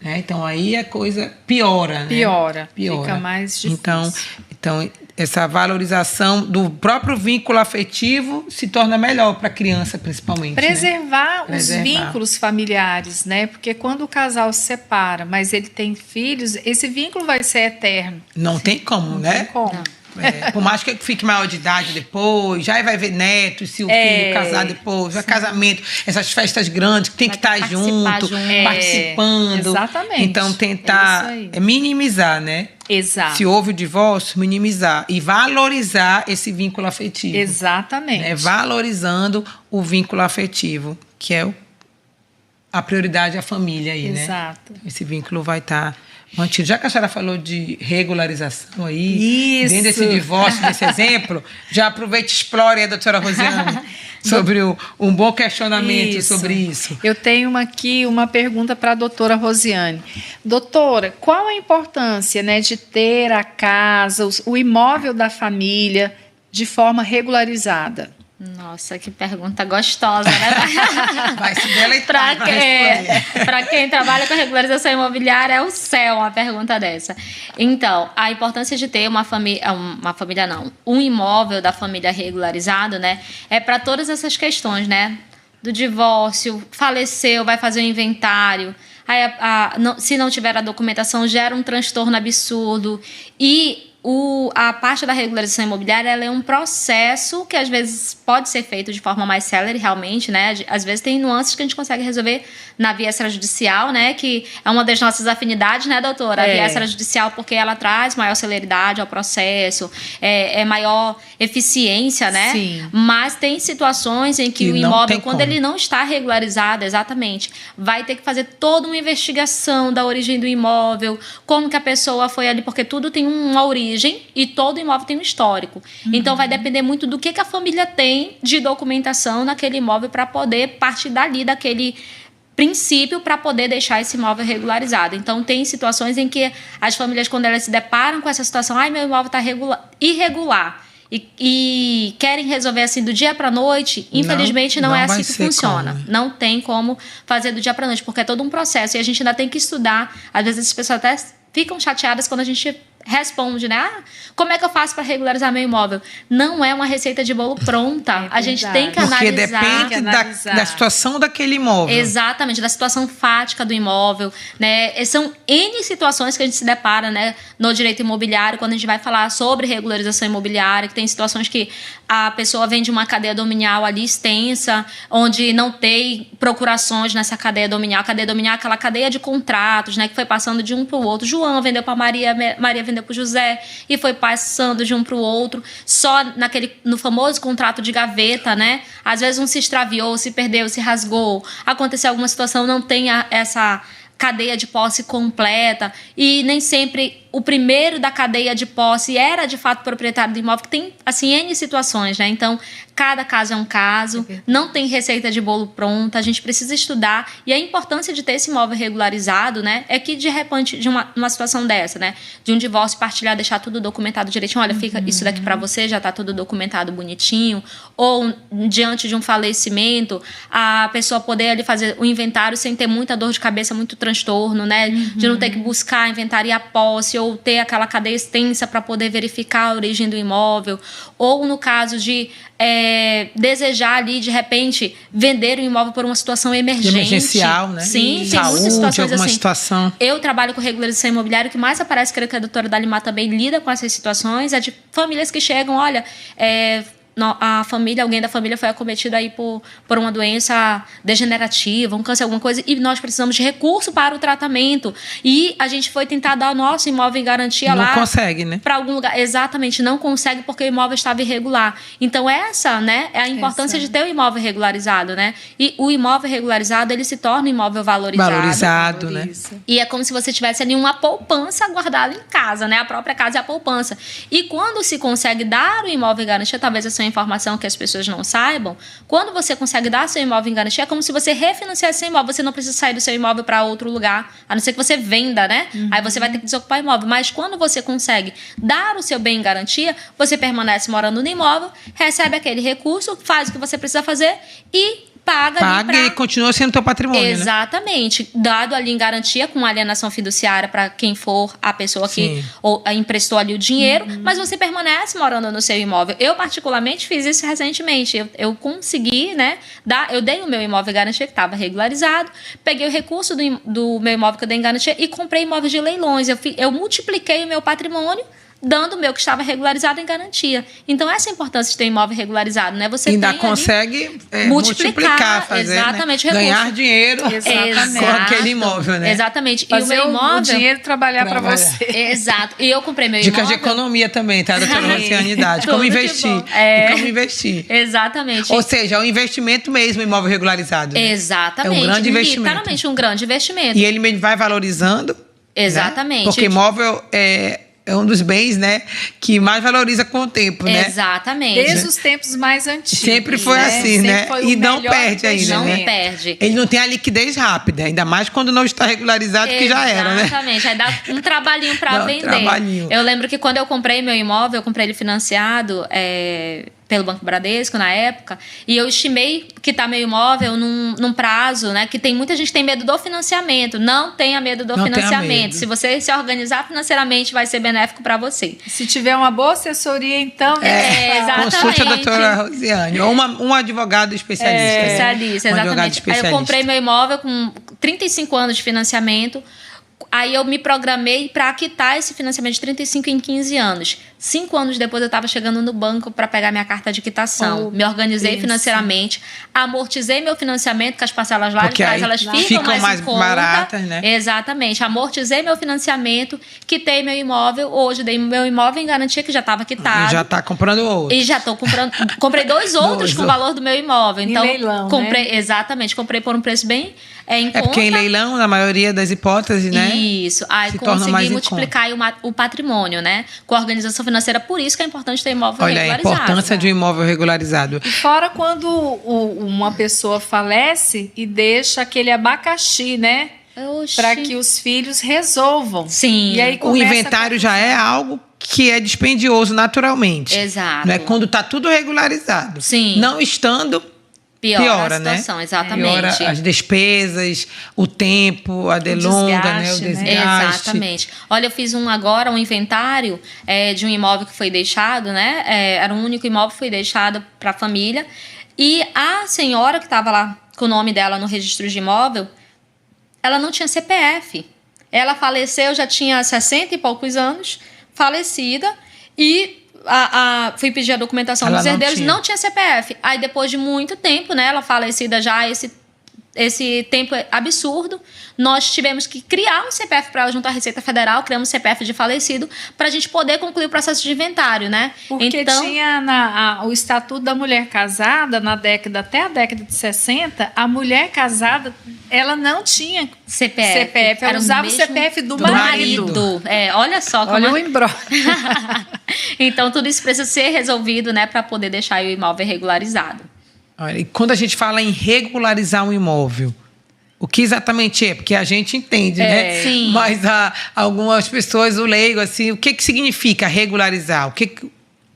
Speaker 1: Né? Então, aí a coisa piora.
Speaker 2: Piora.
Speaker 1: Né?
Speaker 2: Fica mais difícil.
Speaker 1: Então, essa valorização do próprio vínculo afetivo se torna melhor para a criança, principalmente.
Speaker 2: Preservar
Speaker 1: né?
Speaker 2: os vínculos familiares, né? Porque quando o casal se separa, mas ele tem filhos, esse vínculo vai ser eterno.
Speaker 1: Não tem como, né?
Speaker 2: Não tem como.
Speaker 3: Não.
Speaker 1: Por mais que fique maior de idade depois, já vai ver netos, se o filho casar depois, já casamento, essas festas grandes, que tem que estar junto, participando.
Speaker 2: Exatamente.
Speaker 1: Então, tentar minimizar, né?
Speaker 2: Exato.
Speaker 1: Se houve o divórcio, minimizar e valorizar esse vínculo afetivo.
Speaker 2: Exatamente.
Speaker 1: Né? Valorizando o vínculo afetivo, que é a prioridade à família aí, né?
Speaker 2: Exato.
Speaker 1: Esse vínculo vai estar mantido. Já que a senhora falou de regularização aí,
Speaker 2: Isso.
Speaker 1: dentro desse divórcio, desse exemplo, já aproveite e explore a doutora Rosiane sobre um bom questionamento sobre isso.
Speaker 2: Eu tenho aqui uma pergunta para a doutora Rosiane. Doutora, qual a importância, né, de ter a casa, o imóvel da família de forma regularizada?
Speaker 3: Nossa, que pergunta gostosa, né?
Speaker 1: Vai se deleitar.
Speaker 3: Para quem trabalha com regularização imobiliária, é o céu uma pergunta dessa. Então, a importância de ter um imóvel da família regularizado, né? É para todas essas questões, né? Do divórcio, faleceu, vai fazer um inventário. Aí, se não tiver a documentação, gera um transtorno absurdo. E a parte da regularização imobiliária, ela é um processo que às vezes pode ser feito de forma mais célere, realmente, né? Às vezes tem nuances que a gente consegue resolver na via extrajudicial, né? Que é uma das nossas afinidades, né, doutora? A via extrajudicial, porque ela traz maior celeridade ao processo, é maior eficiência, né?
Speaker 2: Sim.
Speaker 3: Mas tem situações em que o imóvel, quando ele não está regularizado, exatamente, vai ter que fazer toda uma investigação da origem do imóvel, como que a pessoa foi ali, porque tudo tem uma origem e todo imóvel tem um histórico. Então, vai depender muito do que a família tem de documentação naquele imóvel para poder partir dali, daquele princípio, para poder deixar esse imóvel regularizado. Então, tem situações em que as famílias, quando elas se deparam com essa situação, meu imóvel está irregular, e querem resolver assim do dia para a noite, infelizmente não é assim que funciona. Como. Não tem como fazer do dia para a noite, porque é todo um processo e a gente ainda tem que estudar. Às vezes as pessoas até ficam chateadas quando a gente responde, né? Como é que eu faço para regularizar meu imóvel? Não é uma receita de bolo pronta. A gente tem que
Speaker 1: porque
Speaker 3: analisar.
Speaker 1: Porque depende da situação daquele imóvel.
Speaker 3: Exatamente, da situação fática do imóvel, né? São N situações que a gente se depara, né, no direito imobiliário, quando a gente vai falar sobre regularização imobiliária, que tem situações que a pessoa vem de uma cadeia dominial ali extensa, onde não tem procurações nessa cadeia dominial. A cadeia dominial é aquela cadeia de contratos, né, que foi passando de um para o outro. João vendeu para Maria, Maria vendeu para o José, e foi passando de um para o outro, só no famoso contrato de gaveta, né? Às vezes um se extraviou, se perdeu, se rasgou, aconteceu alguma situação, não tem cadeia de posse completa, e nem sempre o primeiro da cadeia de posse era de fato proprietário do imóvel, que tem assim N situações, né? Então, cada caso é um caso, não tem receita de bolo pronta, a gente precisa estudar, e a importância de ter esse imóvel regularizado, né, é que de repente, de uma situação dessa, né, de um divórcio partilhar, deixar tudo documentado direitinho, olha, fica isso daqui para você, já tá tudo documentado bonitinho, ou diante de um falecimento, a pessoa poder ali fazer o inventário sem ter muita dor de cabeça, muito transtorno, né, de não ter que buscar inventariar a posse, ou ter aquela cadeia extensa para poder verificar a origem do imóvel, ou no caso de desejar ali, de repente, vender o imóvel por uma situação emergente.
Speaker 1: Emergencial, né?
Speaker 3: Sim,
Speaker 1: Saúde,
Speaker 3: tem muitas situações
Speaker 1: alguma
Speaker 3: assim.
Speaker 1: situação.
Speaker 3: Eu trabalho com regularização imobiliária, o que mais aparece, creio que a doutora Dalimar também lida com essas situações, é de famílias que chegam, olha, a família, alguém da família foi acometido aí por uma doença degenerativa, um câncer, alguma coisa, e nós precisamos de recurso para o tratamento. E a gente foi tentar dar o nosso imóvel em garantia lá.
Speaker 1: Não consegue, né?
Speaker 3: Para algum lugar. Exatamente, não consegue porque o imóvel estava irregular. Então, essa, né, é a importância de ter o imóvel regularizado, né? E o imóvel regularizado, ele se torna um imóvel valorizado.
Speaker 1: Valorizado, né?
Speaker 3: E é como se você tivesse ali uma poupança guardada em casa, né? A própria casa é a poupança. E quando se consegue dar o imóvel em garantia, talvez essa informação que as pessoas não saibam, quando você consegue dar seu imóvel em garantia, é como se você refinanciasse seu imóvel. Você não precisa sair do seu imóvel para outro lugar, a não ser que você venda, né? Aí você vai ter que desocupar o imóvel. Mas quando você consegue dar o seu bem em garantia, você permanece morando no imóvel, recebe aquele recurso, faz o que você precisa fazer e paga
Speaker 1: e continua sendo teu patrimônio.
Speaker 3: Exatamente. Né? Dado ali em garantia com alienação fiduciária para quem for a pessoa que emprestou ali o dinheiro, mas você permanece morando no seu imóvel. Eu, particularmente, fiz isso recentemente. Eu consegui, né? Eu dei o meu imóvel em garantia, que estava regularizado, peguei o recurso do meu imóvel que eu dei em garantia e comprei imóveis de leilões. Eu multipliquei o meu patrimônio, dando o meu que estava regularizado em garantia. Então, essa é a importância de ter imóvel regularizado, né? Você
Speaker 1: ainda consegue multiplicar, fazer,
Speaker 3: exatamente,
Speaker 1: né? Ganhar dinheiro com aquele imóvel, né?
Speaker 3: Exatamente.
Speaker 2: Fazer
Speaker 3: e o meu imóvel...
Speaker 2: o dinheiro trabalhar para você.
Speaker 3: Exato. E eu comprei meu
Speaker 1: Dicas
Speaker 3: imóvel...
Speaker 1: de economia também, tá, doutora Rocianidade? Como investir. Como investir.
Speaker 3: Exatamente.
Speaker 1: Ou seja, é um investimento mesmo, imóvel regularizado. Né?
Speaker 3: Exatamente.
Speaker 1: É um grande investimento.
Speaker 3: Literalmente um grande investimento.
Speaker 1: E ele vai valorizando.
Speaker 3: Exatamente.
Speaker 1: Né? Porque imóvel é um dos bens, né, que mais valoriza com o tempo, né?
Speaker 3: Exatamente.
Speaker 2: Desde os tempos mais antigos.
Speaker 1: Sempre foi assim, né? E não perde ainda,
Speaker 3: não
Speaker 1: né?
Speaker 3: Não perde.
Speaker 1: Ele não tem a liquidez rápida, ainda mais quando não está regularizado, que já era, né?
Speaker 3: Exatamente. Aí dá um trabalhinho para vender.
Speaker 1: Trabalhinho.
Speaker 3: Eu lembro que quando eu comprei meu imóvel, eu comprei ele financiado pelo Banco Bradesco na época, e eu estimei quitar meu imóvel num prazo, né? Que muita gente tem medo do financiamento. Não tenha medo do financiamento. Se você se organizar financeiramente, vai ser benéfico para você.
Speaker 2: Se tiver uma boa assessoria, então...
Speaker 3: exatamente.
Speaker 1: Consulte a doutora Rosiane. Ou um advogado especialista.
Speaker 3: Especialista, exatamente. Aí eu comprei meu imóvel com 35 anos de financiamento. Aí eu me programei para quitar esse financiamento de 35 em 15 anos. 5 anos depois eu estava chegando no banco para pegar minha carta de quitação. Me organizei financeiramente, amortizei meu financiamento, que as parcelas lá de trás elas ficam mais baratas, né? Exatamente. Amortizei meu financiamento, quitei meu imóvel. Hoje dei meu imóvel em garantia, que já estava quitado.
Speaker 1: E já está comprando outro.
Speaker 3: E já estou comprando. Comprei 2 outros com o valor do meu imóvel. Então,
Speaker 2: em leilão,
Speaker 3: comprei,
Speaker 2: né?
Speaker 3: Exatamente. Comprei por um preço bem em conta.
Speaker 1: Porque em leilão, na maioria das hipóteses, né?
Speaker 3: Isso. Aí consegui multiplicar o patrimônio, né? Com a organização financeira. Por isso que é importante ter imóvel regularizado.
Speaker 1: Olha, a importância de um imóvel regularizado.
Speaker 2: E fora quando uma pessoa falece e deixa aquele abacaxi, né? Para que os filhos resolvam.
Speaker 3: Sim.
Speaker 2: E aí
Speaker 1: o inventário já é algo que é dispendioso naturalmente.
Speaker 3: Exato.
Speaker 1: Né? Quando está tudo regularizado.
Speaker 3: Sim.
Speaker 1: Não estando...
Speaker 3: Piora a situação, né? Exatamente.
Speaker 1: Piora as despesas, o tempo, a delonga, o desgaste.
Speaker 3: Exatamente. Olha, eu fiz um inventário de um imóvel que foi deixado, né? Era um único imóvel que foi deixado para a família. E a senhora que estava lá com o nome dela no registro de imóvel, ela não tinha CPF. Ela faleceu, já tinha 60 e poucos anos, falecida, e... fui pedir a documentação dos herdeiros, não tinha CPF. Aí depois de muito tempo, né, ela falecida já, esse esse tempo absurdo, nós tivemos que criar um CPF para ela junto à Receita Federal, criamos um CPF de falecido, para a gente poder concluir o processo de inventário, né?
Speaker 2: Porque
Speaker 3: então,
Speaker 2: tinha o Estatuto da Mulher Casada, até a década de 60, a mulher casada, ela não tinha CPF, ela usava o CPF do marido.
Speaker 3: Olha só como...
Speaker 2: Olha o imbróglio.
Speaker 3: Então, tudo isso precisa ser resolvido, né, para poder deixar o imóvel regularizado.
Speaker 1: Olha, e quando a gente fala em regularizar um imóvel, o que exatamente é? Porque a gente entende, né?
Speaker 3: Sim.
Speaker 1: Mas algumas pessoas, o leigo, assim, o que significa regularizar? O que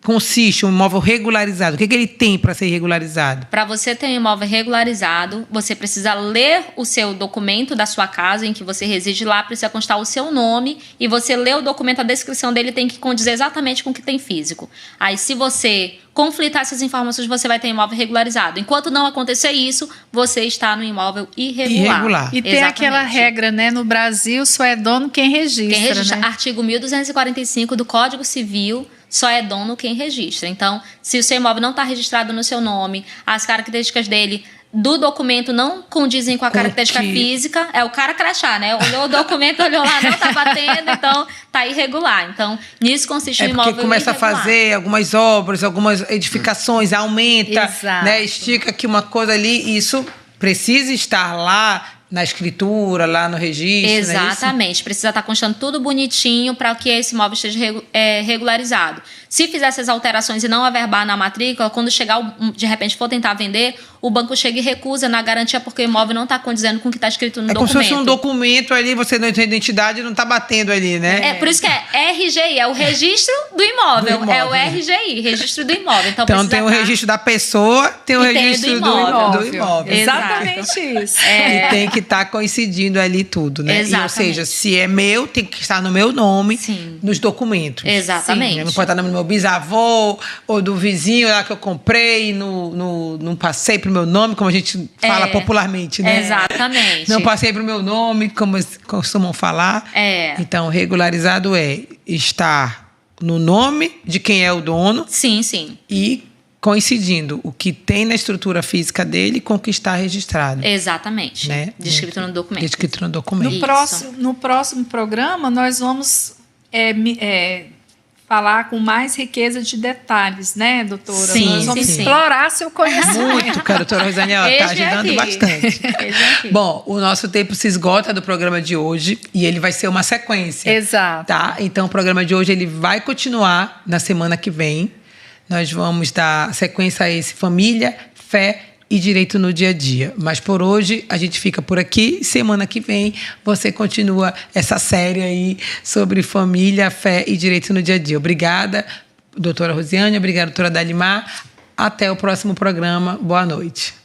Speaker 1: consiste um imóvel regularizado? O que ele tem para ser regularizado?
Speaker 3: Para você ter um imóvel regularizado, você precisa ler o seu documento da sua casa em que você reside lá, precisa constar o seu nome, e você lê o documento, a descrição dele tem que condizer exatamente com o que tem físico. Aí, se você conflitar essas informações, você vai ter imóvel regularizado. Enquanto não acontecer isso, você está no imóvel irregular.
Speaker 2: E tem aquela regra, né? No Brasil, só é dono quem registra.
Speaker 3: Quem registra,
Speaker 2: né?
Speaker 3: Artigo 1245 do Código Civil, só é dono quem registra. Então, se o seu imóvel não está registrado no seu nome, as características dele do documento não condizem com a característica física, é o cara crachá, né? Olhou o documento, olhou lá, não tá batendo, então tá irregular. Então, nisso consiste o imóvel
Speaker 1: porque começa
Speaker 3: irregular.
Speaker 1: a fazer algumas obras, algumas edificações, aumenta, né? Estica aqui uma coisa ali, e isso precisa estar lá na escritura, lá no registro.
Speaker 3: Exatamente. Precisa estar constando tudo bonitinho para que esse imóvel esteja regularizado. Se fizer essas alterações e não averbar na matrícula, quando chegar, de repente, for tentar vender, o banco chega e recusa na garantia porque o imóvel não está condizendo com o que está escrito no documento.
Speaker 1: É como se fosse um documento ali, você não tem identidade e não está batendo ali, né?
Speaker 3: É por isso que é RGI, é o registro do imóvel. É o RGI, registro do imóvel. Então
Speaker 1: tem o registro da pessoa, tem o registro do imóvel.
Speaker 2: Exatamente isso.
Speaker 1: E tem que estar coincidindo ali tudo, né?
Speaker 3: Exatamente.
Speaker 1: Ou seja, se é meu, tem que estar no meu nome, nos documentos.
Speaker 3: Exatamente.
Speaker 1: Não pode estar no meu bisavô ou do vizinho lá que eu comprei, não passei pro meu nome, como a gente fala popularmente, né?
Speaker 3: Exatamente.
Speaker 1: Não passei pro meu nome, como costumam falar. Então, regularizado é estar no nome de quem é o dono.
Speaker 3: Sim, sim.
Speaker 1: E coincidindo o que tem na estrutura física dele com o que está registrado.
Speaker 3: Exatamente.
Speaker 1: Né?
Speaker 3: Descrito no documento.
Speaker 1: Descrito no documento.
Speaker 2: No próximo programa, nós vamos falar com mais riqueza de detalhes, né, doutora?
Speaker 3: Sim,
Speaker 2: nós vamos explorar seu conhecimento.
Speaker 1: Muito, que a doutora Rosângela está ajudando bastante. Bom, o nosso tempo se esgota do programa de hoje e ele vai ser uma sequência.
Speaker 2: Exato.
Speaker 1: Tá? Então, o programa de hoje ele vai continuar na semana que vem. Nós vamos dar sequência a esse Família, Fé e Direito no Dia a Dia. Mas por hoje a gente fica por aqui. Semana que vem você continua essa série aí sobre família, fé e direito no dia a dia. Obrigada, doutora Rosiane. Obrigada, doutora Dalimar. Até o próximo programa. Boa noite.